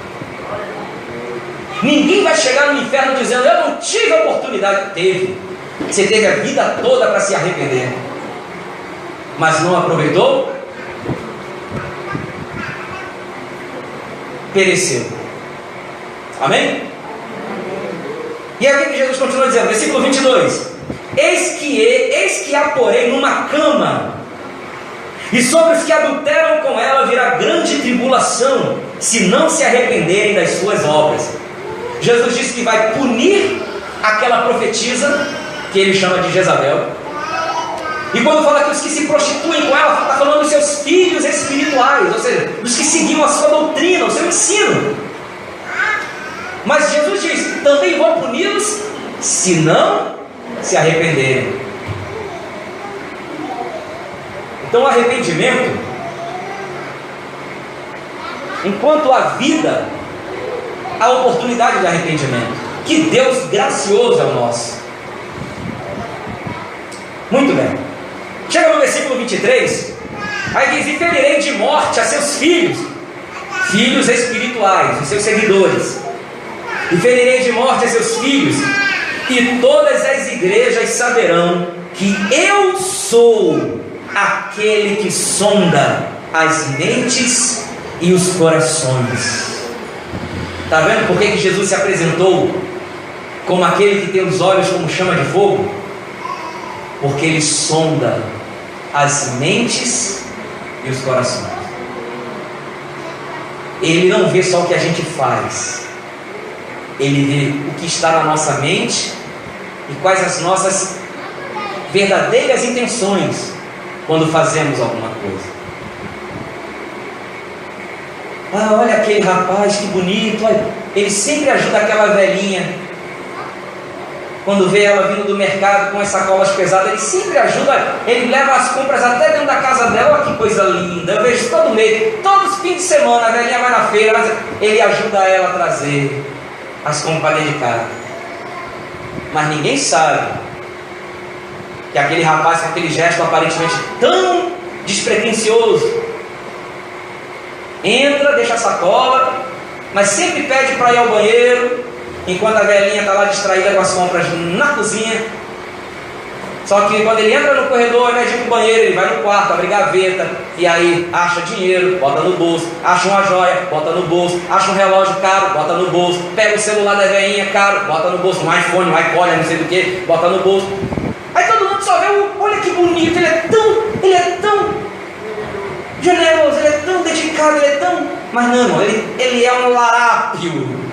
Ninguém vai chegar no inferno dizendo: eu não tive a oportunidade. Teve. Você teve a vida toda para se arrepender, mas não aproveitou, pereceu. Amém? E aí o que Jesus continua dizendo? Versículo 22. Eis que a porei numa cama, e sobre os que adulteram com ela virá grande tribulação, se não se arrependerem das suas obras. Jesus disse que vai punir aquela profetisa, que ele chama de Jezabel. E quando fala que os que se prostituem com ela, está falando dos seus filhos espirituais, ou seja, dos que seguiam a sua doutrina, o seu ensino. Mas Jesus diz: também vou puni-los, se não se arrependerem. Então o arrependimento, enquanto há vida, há oportunidade de arrependimento. Que Deus gracioso é o nosso. Muito bem. Chega no versículo 23, aí diz: e ferirei de morte a seus filhos espirituais, os seus seguidores, e ferirei de morte a seus filhos, e todas as igrejas saberão que eu sou aquele que sonda as mentes e os corações. Está vendo por que Jesus se apresentou como aquele que tem os olhos como chama de fogo? Porque ele sonda as mentes e os corações. Ele não vê só o que a gente faz, ele vê o que está na nossa mente e quais as nossas verdadeiras intenções quando fazemos alguma coisa. Ah, olha aquele rapaz, que bonito, olha, ele sempre ajuda aquela velhinha. Quando vê ela vindo do mercado com as sacolas pesadas, ele sempre ajuda, ele leva as compras até dentro da casa dela. Olha que coisa linda, eu vejo todo mês, todos os fins de semana, a velhinha vai na feira, mas ele ajuda ela a trazer as compras de casa. Mas ninguém sabe que aquele rapaz com aquele gesto aparentemente tão despretensioso entra, deixa a sacola, mas sempre pede para ir ao banheiro, enquanto a velhinha está lá distraída com as compras na cozinha. Só que quando ele entra no corredor, ao invés de ir para o banheiro, ele vai no quarto, abre gaveta, e aí acha dinheiro, bota no bolso, acha uma joia, bota no bolso, acha um relógio caro, bota no bolso, pega o celular da velhinha caro, bota no bolso, um iPhone, um iPod, não sei do que, bota no bolso. Aí todo mundo só vê, olha que bonito, ele é tão generoso, ele é tão dedicado, ele é tão... Mas não, irmão, ele é um larápio,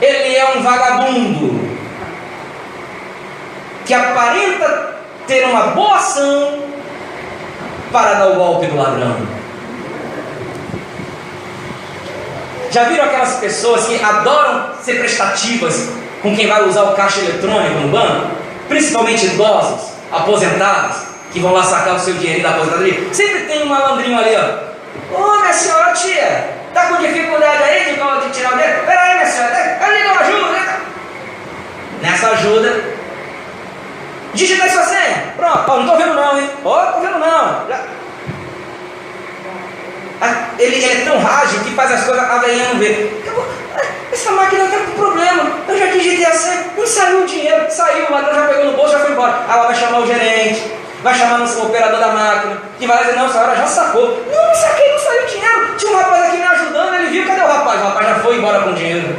ele é um vagabundo que aparenta ter uma boa ação para dar o golpe do ladrão. Já viram aquelas pessoas que adoram ser prestativas com quem vai usar o caixa eletrônico no banco? Principalmente idosos, aposentados, que vão lá sacar o seu dinheirinho da aposentadoria. Sempre tem um malandrinho ali, ó. Ô, minha senhora, tia, tá com dificuldade aí de tirar o dinheiro? Pera aí, minha senhora, eu lhe dou uma ajuda, né? Nessa ajuda, digita aí sua senha. Pronto, ó, não tô vendo não, hein? Ó, tô vendo não. Ele é tão rágil que faz as coisas, a velhinha não vê. Essa máquina tá com problema, eu já digitei a senha, não saiu o dinheiro, saiu, o ladrão já pegou no bolso, já foi embora. Ela vai chamar o gerente, vai chamar o operador da máquina, que vai dizer: não, a senhora já sacou. Não saquei, não saiu o dinheiro. Tinha um rapaz aqui me ajudando, ele viu, cadê o rapaz? O rapaz já foi embora com o dinheiro.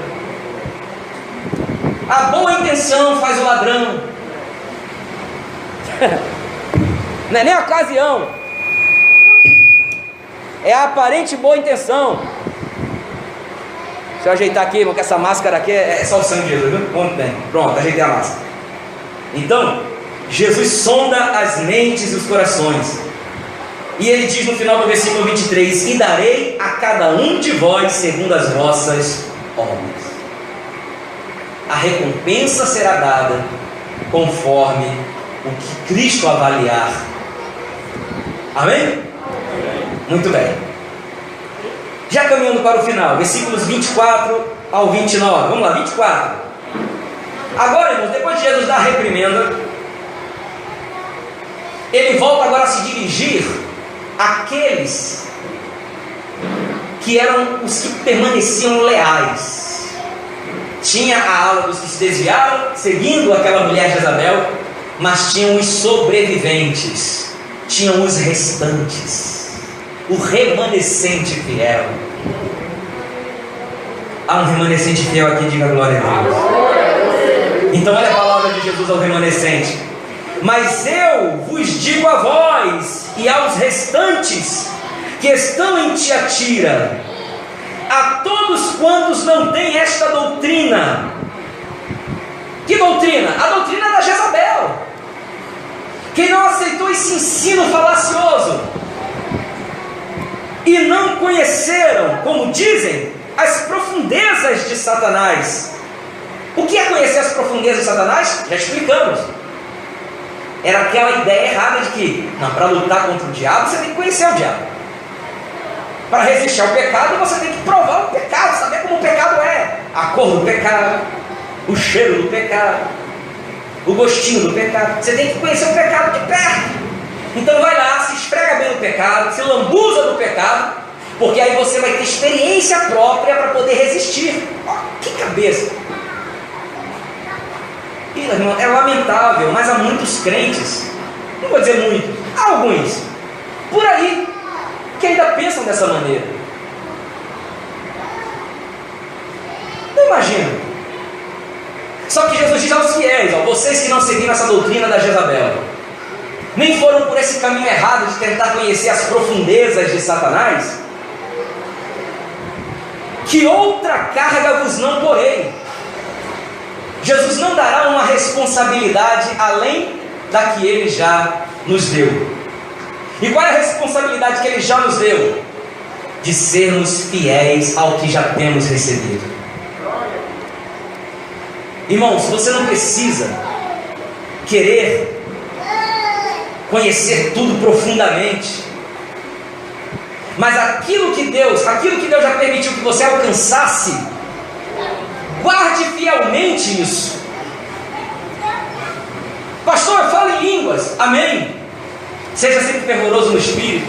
A boa intenção faz o ladrão. Não é nem a ocasião, é a aparente boa intenção. Deixa eu ajeitar aqui, porque essa máscara aqui é só o sangue de Jesus, viu? Muito bem, pronto, ajeitei a máscara. Então, Jesus sonda as mentes e os corações, e ele diz no final do versículo 23: e darei a cada um de vós segundo as vossas obras. A recompensa será dada conforme o que Cristo avaliar. Amém? Muito bem. Já caminhando para o final, versículos 24 ao 29. Vamos lá, 24. Agora, irmãos, depois de Jesus dar a reprimenda, ele volta agora a se dirigir àqueles que eram os que permaneciam leais. Tinha a ala dos que se desviaram, seguindo aquela mulher Jezabel, mas tinham os sobreviventes, tinham os restantes, o remanescente fiel. Há um remanescente fiel aqui, diga glória a Deus. Então olha a palavra de Jesus ao remanescente: mas eu vos digo a vós e aos restantes que estão em Tiatira, a todos quantos não têm esta doutrina. Que doutrina? A doutrina da Jezabel, que não aceitou esse ensino falacioso e não conheceram, como dizem, as profundezas de Satanás. O que é conhecer as profundezas de Satanás? Já explicamos. Era aquela ideia errada de que, para lutar contra o diabo, você tem que conhecer o diabo. Para resistir ao pecado, você tem que provar o pecado, saber como o pecado é, a cor do pecado, o cheiro do pecado, o gostinho do pecado. Você tem que conhecer o pecado de perto. Então vai lá, se esfrega bem no pecado, se lambuza do pecado, porque aí você vai ter experiência própria para poder resistir. Que cabeça! Irmão, é lamentável, mas há muitos crentes, não vou dizer muitos, há alguns por aí que ainda pensam dessa maneira. Não imagina. Só que Jesus diz aos fiéis: vocês que não seguiram essa doutrina da Jezabel, nem foram por esse caminho errado de tentar conhecer as profundezas de Satanás, que outra carga vos não porei. Jesus não dará uma responsabilidade além da que Ele já nos deu. E qual é a responsabilidade que Ele já nos deu? De sermos fiéis ao que já temos recebido. Irmãos, você não precisa querer conhecer tudo profundamente, mas aquilo que Deus já permitiu que você alcançasse, guarde fielmente isso. Pastor, eu falo em línguas. Amém. Seja sempre fervoroso no espírito.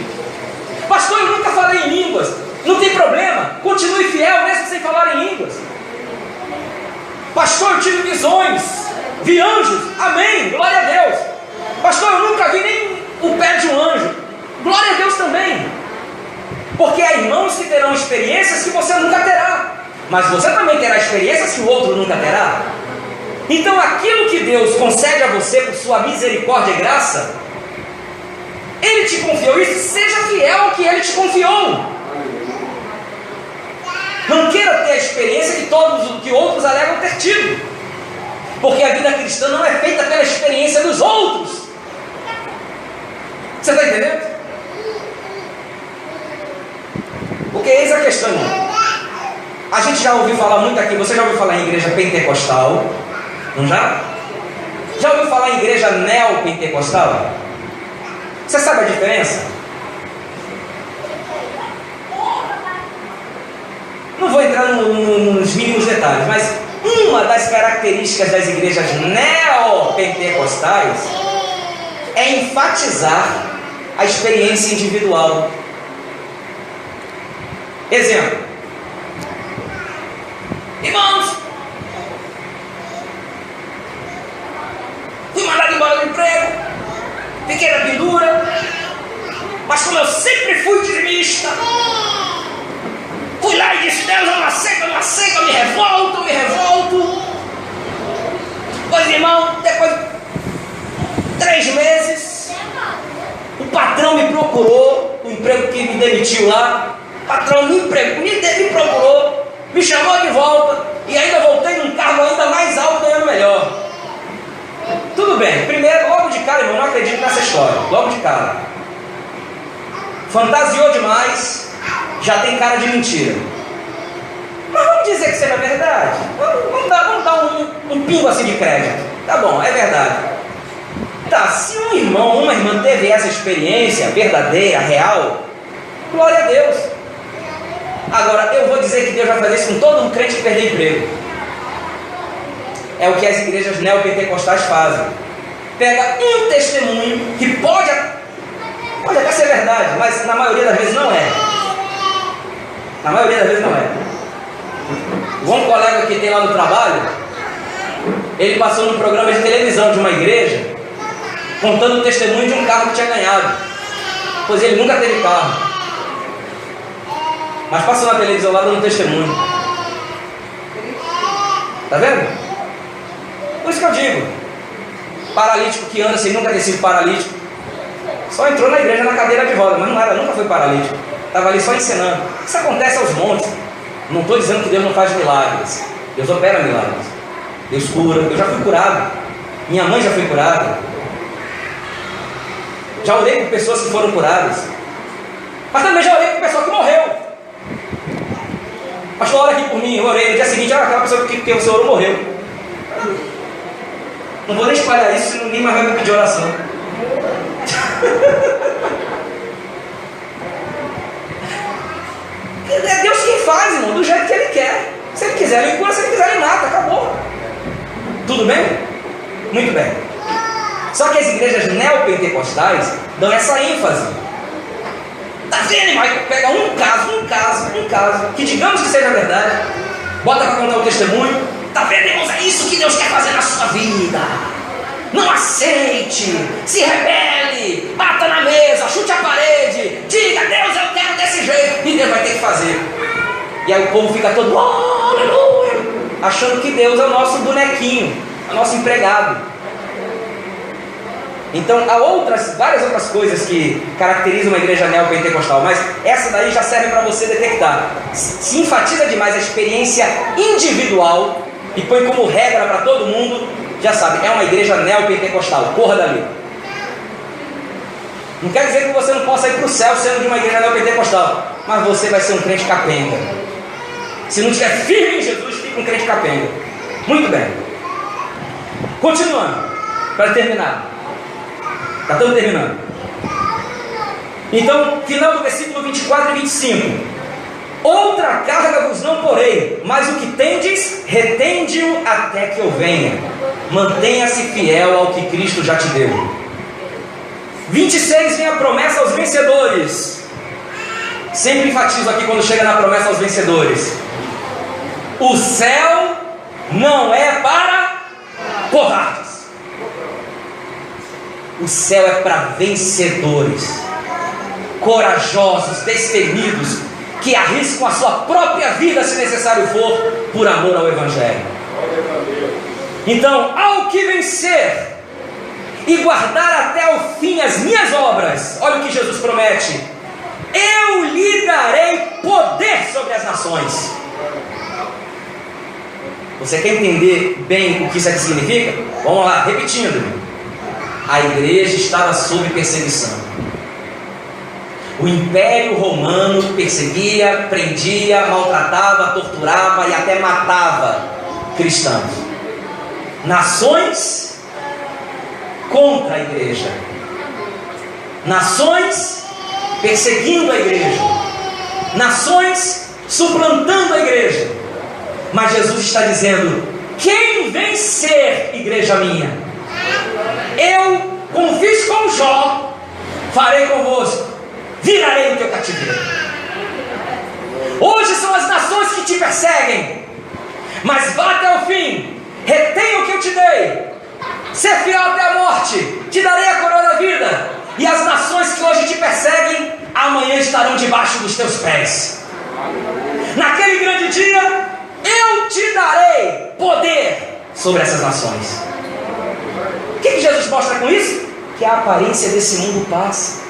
Pastor, eu nunca falei em línguas. Não tem problema, continue fiel mesmo sem falar em línguas. Pastor, eu tive visões, vi anjos. Amém, glória a Deus. Pastor, eu nunca vi nem o pé de um anjo. Glória a Deus também. Porque há irmãos que terão experiências que você nunca terá, mas você também terá experiências que o outro nunca terá. Então aquilo que Deus concede a você por sua misericórdia e graça, Ele te confiou isso, seja fiel ao que Ele te confiou. Não queira ter a experiência que outros alegam ter tido, porque a vida cristã não é feita pela experiência dos outros. Você está entendendo? Porque eis a questão. A gente já ouviu falar muito aqui. Você já ouviu falar em igreja pentecostal? Não já? Já ouviu falar em igreja neopentecostal? Você sabe a diferença? Não vou entrar nos mínimos detalhes, mas uma das características das igrejas neopentecostais é enfatizar a experiência individual. Exemplo: irmãos, fui mandado embora do emprego, fiquei na pendura, mas como eu sempre fui dizimista, fui lá e disse: Deus, eu não aceito, eu me revolto. Pois irmão, depois de 3 meses, me chamou de volta e ainda voltei num cargo ainda mais alto, ganhando melhor. Tudo bem, primeiro, logo de cara, irmão, não acredito nessa história, logo de cara. Fantasiou demais, já tem cara de mentira. Mas vamos dizer que seja verdade. Vamos dar um pingo assim de crédito. Tá bom, é verdade. Tá, se um irmão ou uma irmã teve essa experiência verdadeira, real, glória a Deus. Agora, eu vou dizer que Deus vai fazer isso com todo um crente que perder emprego. É o que as igrejas neopentecostais fazem. Pega um testemunho que pode até ser verdade, mas na maioria das vezes não é. Na maioria das vezes não é. Um colega que tem lá no trabalho, ele passou num programa de televisão de uma igreja, contando o testemunho de um carro que tinha ganhado, pois ele nunca teve carro, mas passou na televisão lá dando testemunho. Tá vendo? Por isso que eu digo, paralítico que anda sem nunca ter sido paralítico, só entrou na igreja na cadeira de roda, mas nunca foi paralítico, estava ali só ensinando. Isso acontece aos montes. Não estou dizendo que Deus não faz milagres. Deus opera milagres. Deus cura. Eu já fui curado. Minha mãe já foi curada. Já orei por pessoas que foram curadas. Mas também já orei por pessoa que morreu. Pastor, ora aqui por mim. Eu orei. No dia seguinte, aquela pessoa que o senhor morreu. Não vou nem espalhar isso, senão ninguém mais vai me pedir oração. É Deus quem faz, irmão, do jeito que Ele quer. Se Ele quiser, Ele cura. Se Ele quiser, Ele mata. Acabou. Tudo bem? Muito bem. Só que as igrejas neopentecostais dão essa ênfase. Tá vendo, irmão? Pega um caso, que digamos que seja verdade, bota para contar o testemunho. Tá vendo, irmãos? É isso que Deus quer fazer na sua vida. Não aceite, se rebele, bata na mesa, chute a parede, diga: Deus, eu quero desse jeito, e Deus vai ter que fazer. E aí o povo fica todo, oh, aleluia, achando que Deus é o nosso bonequinho, é o nosso empregado. Então há várias outras coisas que caracterizam uma igreja neopentecostal, mas essa daí já serve para você detectar. Se enfatiza demais a experiência individual e põe como regra para todo mundo, já sabe, é uma igreja neopentecostal, corra dali. Não quer dizer que você não possa ir para o céu sendo de uma igreja neopentecostal, mas você vai ser um crente capenga. Se não estiver firme em Jesus, fica um crente capenga. Muito bem. Continuando, para terminar. Já estamos terminando. Então, final do versículo 24 e 25. Outra carga vos não porei, mas o que tendes, retende-o até que eu venha. Mantenha-se fiel ao que Cristo já te deu. 26 vem a promessa aos vencedores. Sempre enfatizo aqui quando chega na promessa aos vencedores. O céu não é para covardes. O céu é para vencedores, corajosos, destemidos, que arriscam a sua própria vida, se necessário for, por amor ao Evangelho. Então, ao que vencer e guardar até o fim as minhas obras, olha o que Jesus promete: eu lhe darei poder sobre as nações. Você quer entender bem o que isso aqui significa? Vamos lá, repetindo. A igreja estava sob perseguição. O Império Romano perseguia, prendia, maltratava, torturava e até matava cristãos. Nações contra a igreja. Nações perseguindo a igreja. Nações suplantando a igreja. Mas Jesus está dizendo: quem vencer, igreja minha, eu, como fiz com Jó, farei convosco, virarei o teu cativeiro. Hoje são as nações que te perseguem, mas vá até o fim, retenha o que eu te dei, ser fiel até a morte, te darei a coroa da vida. E as nações que hoje te perseguem, amanhã estarão debaixo dos teus pés. Naquele grande dia, eu te darei poder sobre essas nações. O que Jesus mostra com isso? Que a aparência desse mundo passa.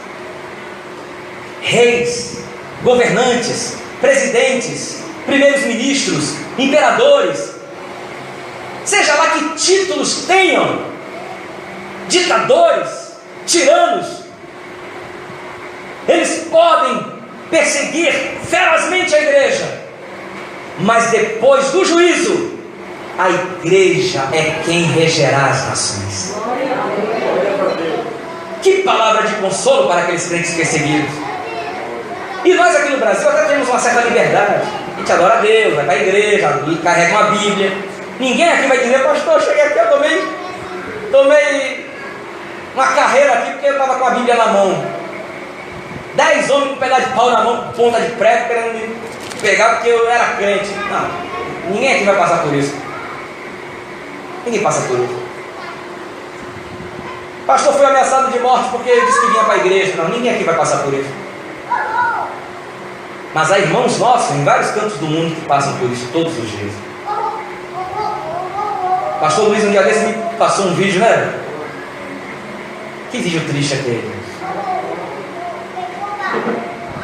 Reis, governantes, presidentes, primeiros ministros, imperadores, seja lá que títulos tenham, ditadores, tiranos, eles podem perseguir ferozmente a igreja, mas depois do juízo, a igreja é quem regerá as nações. Que palavra de consolo para aqueles crentes perseguidos. E nós aqui no Brasil até temos uma certa liberdade. A gente adora a Deus, vai para a igreja, carrega uma Bíblia. Ninguém aqui vai dizer: pastor, cheguei aqui, eu tomei uma carreira aqui porque eu estava com a Bíblia na mão. 10 homens com um pedaço de pau na mão, ponta de prego, querendo me pegar porque eu era crente. Não, ninguém aqui vai passar por isso. Ninguém passa por isso. Pastor foi ameaçado de morte porque ele disse que vinha para a igreja. Não, ninguém aqui vai passar por isso. Mas há irmãos nossos em vários cantos do mundo que passam por isso todos os dias. Pastor Luiz um dia desse me passou um vídeo, né? Que vídeo triste aquele.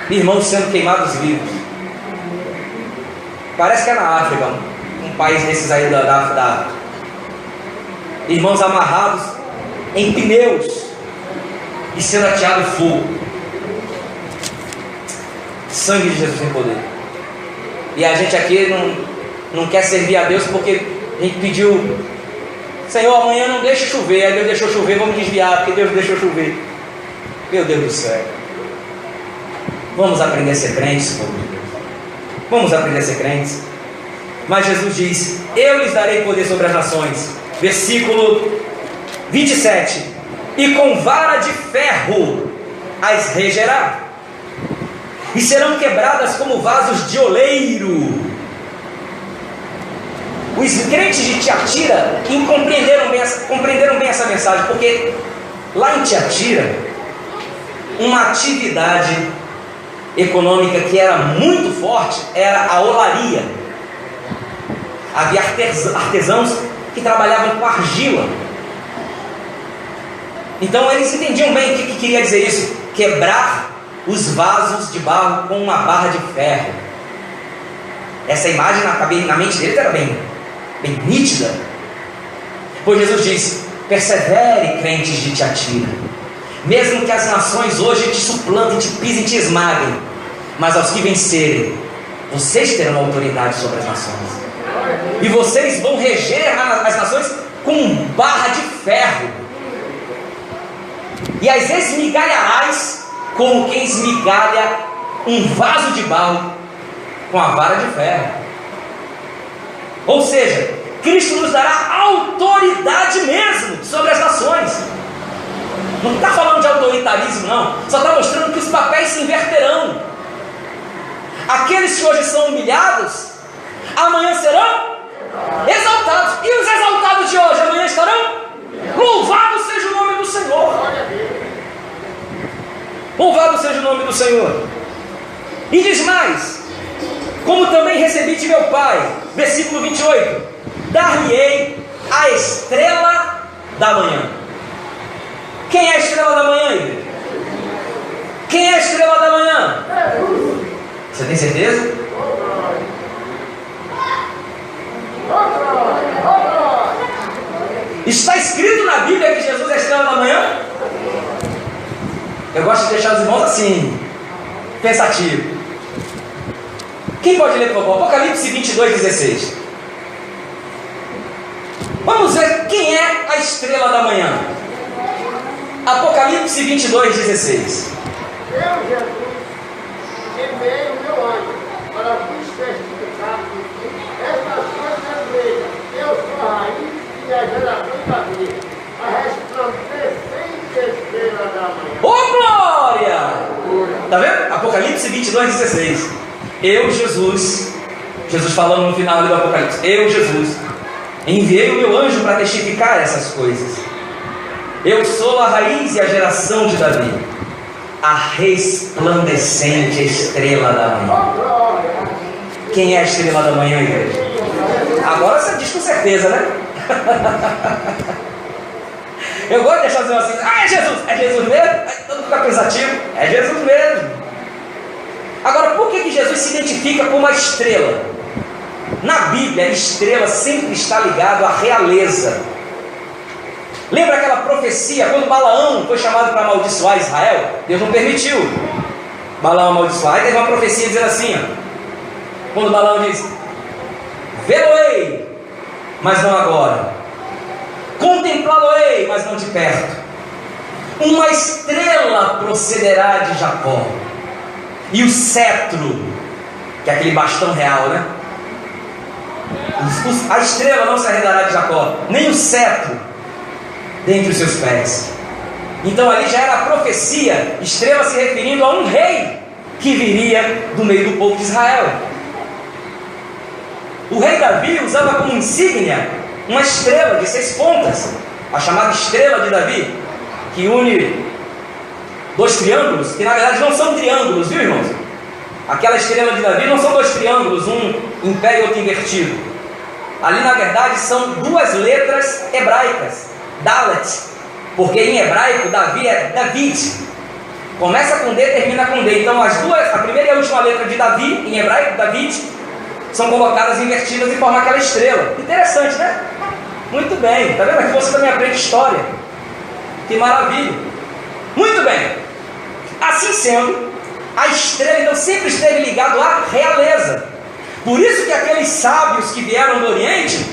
Irmãos sendo queimados vivos. Parece que é na África, um país desses aí da África. Irmãos amarrados em pneus e sendo ateado fogo. Sangue de Jesus tem poder. E a gente aqui não quer servir a Deus porque a gente pediu: Senhor, amanhã não deixa chover. Aí Deus deixou chover, vamos desviar porque Deus deixou chover. Meu Deus do céu. Vamos aprender a ser crentes, povo de Deus. Vamos aprender a ser crentes. Mas Jesus diz: eu lhes darei poder sobre as nações. Versículo 27. E com vara de ferro as regerá, e serão quebradas como vasos de oleiro. Os crentes de Tiatira compreenderam bem essa mensagem, porque lá em Tiatira, uma atividade econômica que era muito forte era a olaria. Havia artesãos que trabalhavam com argila. Então eles entendiam bem o que queria dizer isso: quebrar os vasos de barro com uma barra de ferro. Essa imagem na mente deles era bem nítida. Pois Jesus diz: persevere, crentes de Tiatira, mesmo que as nações hoje te suplantem, te pisem, te esmaguem, mas aos que vencerem, vocês terão autoridade sobre as nações, e vocês vão reger as nações com barra de ferro, e as esmigalharás como quem esmigalha um vaso de barro com a vara de ferro. Ou seja, Cristo nos dará autoridade mesmo sobre as nações. Não está falando de autoritarismo, não. Só está mostrando que os papéis se inverterão. Aqueles que hoje são humilhados, amanhã serão exaltados. E os exaltados de hoje, amanhã estarão? Louvado seja o nome do Senhor. Louvado seja o nome do Senhor. E diz mais: como também recebi de meu Pai, versículo 28, dar-lhe-ei a estrela da manhã. Quem é a estrela da manhã, igreja? Quem é a estrela da manhã? Você tem certeza? Está escrito na Bíblia que Jesus é a estrela da manhã? Eu gosto de deixar os irmãos assim, pensativo. Quem pode ler, por favor? Apocalipse 22:16. Vamos ver quem é a estrela da manhã. Apocalipse 22:16.
Eu, Jesus, enviei o meu anjo para vos testificar que estas coisas igreja, eu sou a raiz e a geração da vida, a resplandecente estrela da manhã.
Ô glória! Está vendo? Apocalipse 22:16. Eu, Jesus falando no final ali do Apocalipse, eu, Jesus, enviei o meu anjo para testificar essas coisas. Eu sou a raiz e a geração de Davi, a resplandecente estrela da manhã. Quem é a estrela da manhã, igreja? Agora você diz com certeza, né? Eu gosto de deixar dizer assim: ah, é Jesus mesmo? Aí todo fica pensativo, é Jesus mesmo. Agora, por que Jesus se identifica como uma estrela? Na Bíblia, estrela sempre está ligado à realeza. Lembra aquela profecia, quando Balaão foi chamado para amaldiçoar Israel? Deus não permitiu Balaão amaldiçoar. Aí teve uma profecia dizendo assim, ó, quando Balaão diz: vê-lo-ei, mas não agora, contemplá-lo-ei, mas não de perto. Uma estrela procederá de Jacó, e o cetro, que é aquele bastão real, né? A estrela não se arredará de Jacó, nem o cetro dentre os seus pés. Então ali já era a profecia, estrela se referindo a um rei que viria do meio do povo de Israel. O rei Davi usava como insígnia uma estrela de 6 pontas, a chamada estrela de Davi, que une 2 triângulos, que na verdade não são triângulos, viu, irmãos? Aquela estrela de Davi não são 2 triângulos, um em pé e outro invertido. Ali na verdade são 2 letras hebraicas, Dalet, porque em hebraico Davi é David, começa com D, termina com D. Então as duas, a primeira e a última letra de Davi, em hebraico, David, são colocadas invertidas e formam aquela estrela. Interessante, né? Muito bem, está vendo? Aqui você também aprende história. Que maravilha. Muito bem. Assim sendo, a estrela então sempre esteve ligada à realeza. Por isso que aqueles sábios que vieram do Oriente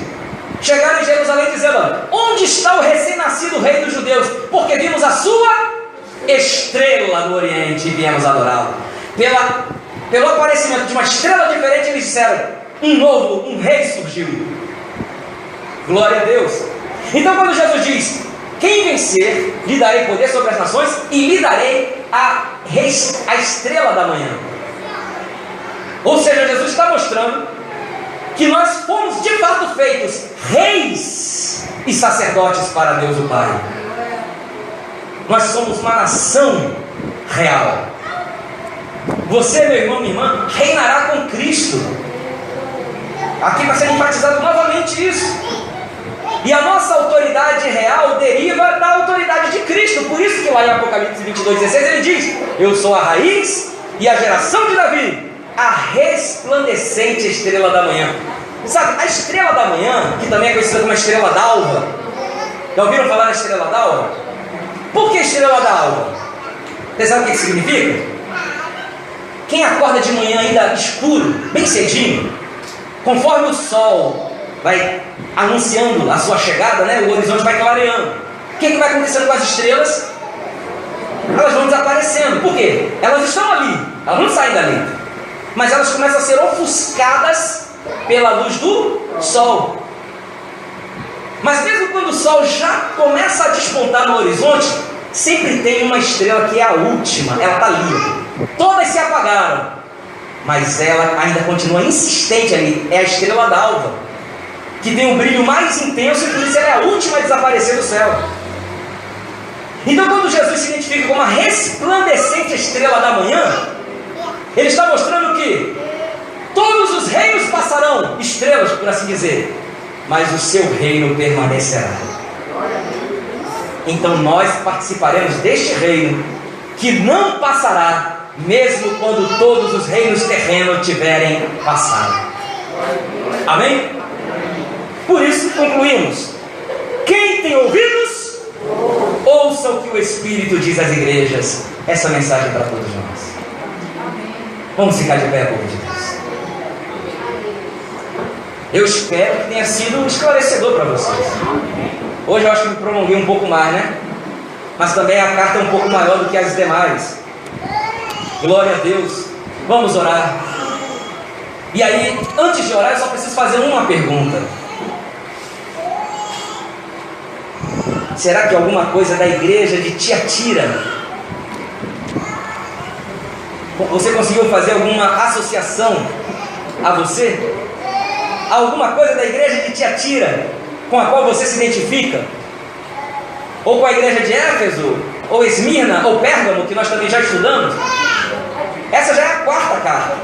chegaram em Jerusalém dizendo: onde está o recém-nascido rei dos judeus? Porque vimos a sua estrela no Oriente e viemos adorá-lo. Pelo aparecimento de uma estrela diferente, eles disseram: um rei surgiu. Glória a Deus. Então quando Jesus diz: quem vencer, lhe darei poder sobre as nações e lhe darei a estrela da manhã. Ou seja, Jesus está mostrando que nós fomos de fato feitos reis e sacerdotes para Deus o Pai. Nós somos uma nação real. Você, meu irmão, minha irmã, reinará com Cristo. Aqui vai ser enfatizado novamente isso. E a nossa autoridade real deriva da autoridade de Cristo. Por isso que lá em Apocalipse 22:16 ele diz: eu sou a raiz e a geração de Davi, a resplandecente estrela da manhã. Sabe, a estrela da manhã, que também é conhecida como a estrela d'alva. Já ouviram falar na estrela d'alva? Por que estrela d'alva? Você sabe o que significa? Quem acorda de manhã ainda escuro, bem cedinho, conforme o sol vai anunciando a sua chegada, né, o horizonte vai clareando. O que vai acontecendo com as estrelas? Elas vão desaparecendo. Por quê? Elas estão ali, elas não saem dali, mas elas começam a ser ofuscadas pela luz do sol. Mas mesmo quando o sol já começa a despontar no horizonte, sempre tem uma estrela que é a última, ela está ali. Todas se apagaram, mas ela ainda continua insistente ali. É a estrela d'alva, que tem um brilho mais intenso e por isso ela é a última a desaparecer do céu. Então quando Jesus se identifica como a resplandecente estrela da manhã, ele está mostrando que todos os reinos passarão, estrelas por assim dizer, mas o seu reino permanecerá. Então nós participaremos deste reino que não passará, mesmo quando todos os reinos terrenos tiverem passado. Amém? Por isso concluímos: quem tem ouvidos, ouça o que o Espírito diz às igrejas. Essa mensagem é para todos nós. Vamos ficar de pé, povo de Deus. Eu espero que tenha sido esclarecedor para vocês. Hoje eu acho que me prolonguei um pouco mais, né? Mas também a carta é um pouco maior do que as demais. Glória a Deus. Vamos orar. E aí, antes de orar, eu só preciso fazer uma pergunta. Será que alguma coisa da igreja de Tiatira, você conseguiu fazer alguma associação a você? Alguma coisa da igreja de Tiatira com a qual você se identifica? Ou com a igreja de Éfeso, ou Esmirna, ou Pérgamo, que nós também já estudamos? Essa já é a 4ª carta.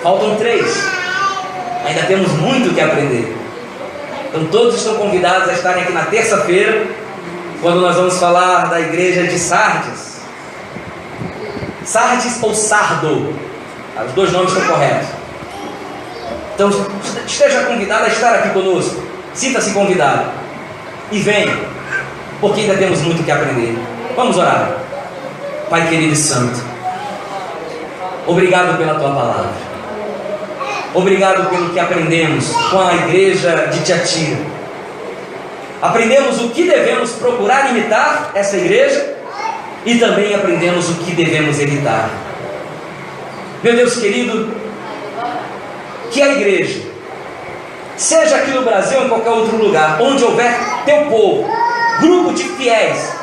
Faltam 3. Ainda temos muito que aprender. Então todos estão convidados a estarem aqui na terça-feira, quando nós vamos falar da igreja de Sardes. Sardes ou Sardo, os 2 nomes estão corretos. Então esteja convidado a estar aqui conosco. Sinta-se convidado. E venha, porque ainda temos muito que aprender. Vamos orar. Pai querido e santo, obrigado pela tua palavra. Obrigado pelo que aprendemos com a igreja de Tiatira. Aprendemos o que devemos procurar imitar essa igreja e também aprendemos o que devemos evitar. Meu Deus querido, que a igreja, seja aqui no Brasil ou em qualquer outro lugar, onde houver teu povo, grupo de fiéis,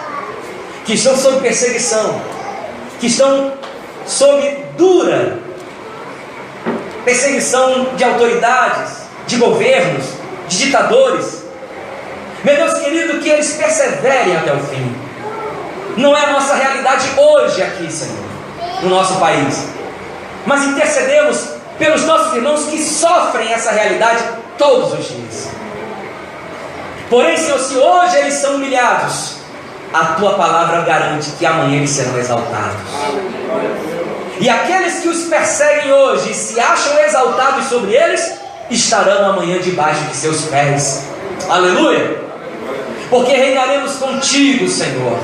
que estão sob perseguição, que estão sob dura perseguição de autoridades, de governos, de ditadores, meu Deus querido, que eles perseverem até o fim. Não é a nossa realidade hoje aqui, Senhor, no nosso país, mas intercedemos pelos nossos irmãos que sofrem essa realidade todos os dias. Porém, Senhor, se hoje eles são humilhados, a tua palavra garante que amanhã eles serão exaltados. E aqueles que os perseguem hoje e se acham exaltados sobre eles, estarão amanhã debaixo de seus pés. Aleluia! Porque reinaremos contigo, Senhor.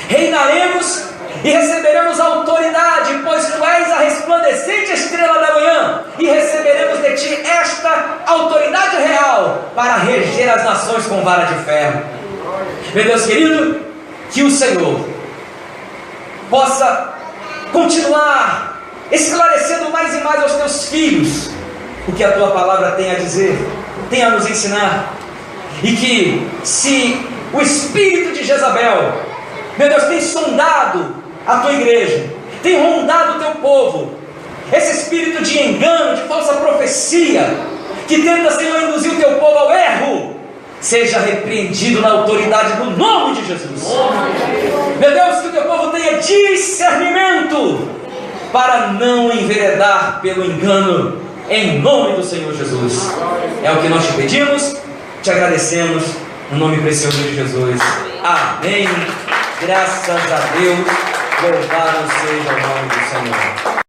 Reinaremos e receberemos autoridade, pois tu és a resplandecente estrela da manhã, e receberemos de ti esta autoridade real para reger as nações com vara de ferro. Meu Deus querido, que o Senhor possa continuar esclarecendo mais e mais aos teus filhos o que a tua palavra tem a dizer, tem a nos ensinar, e que se o espírito de Jezabel, meu Deus, tem sondado a tua igreja, tem rondado o teu povo, esse espírito de engano, de falsa profecia, que tenta, Senhor, induzir o teu povo ao erro, seja repreendido na autoridade do nome de Jesus. Meu Deus, que o teu povo tenha discernimento para não enveredar pelo engano, em nome do Senhor Jesus. É o que nós te pedimos, te agradecemos, no nome precioso de Jesus. Amém. Graças a Deus. Louvado seja o nome do Senhor.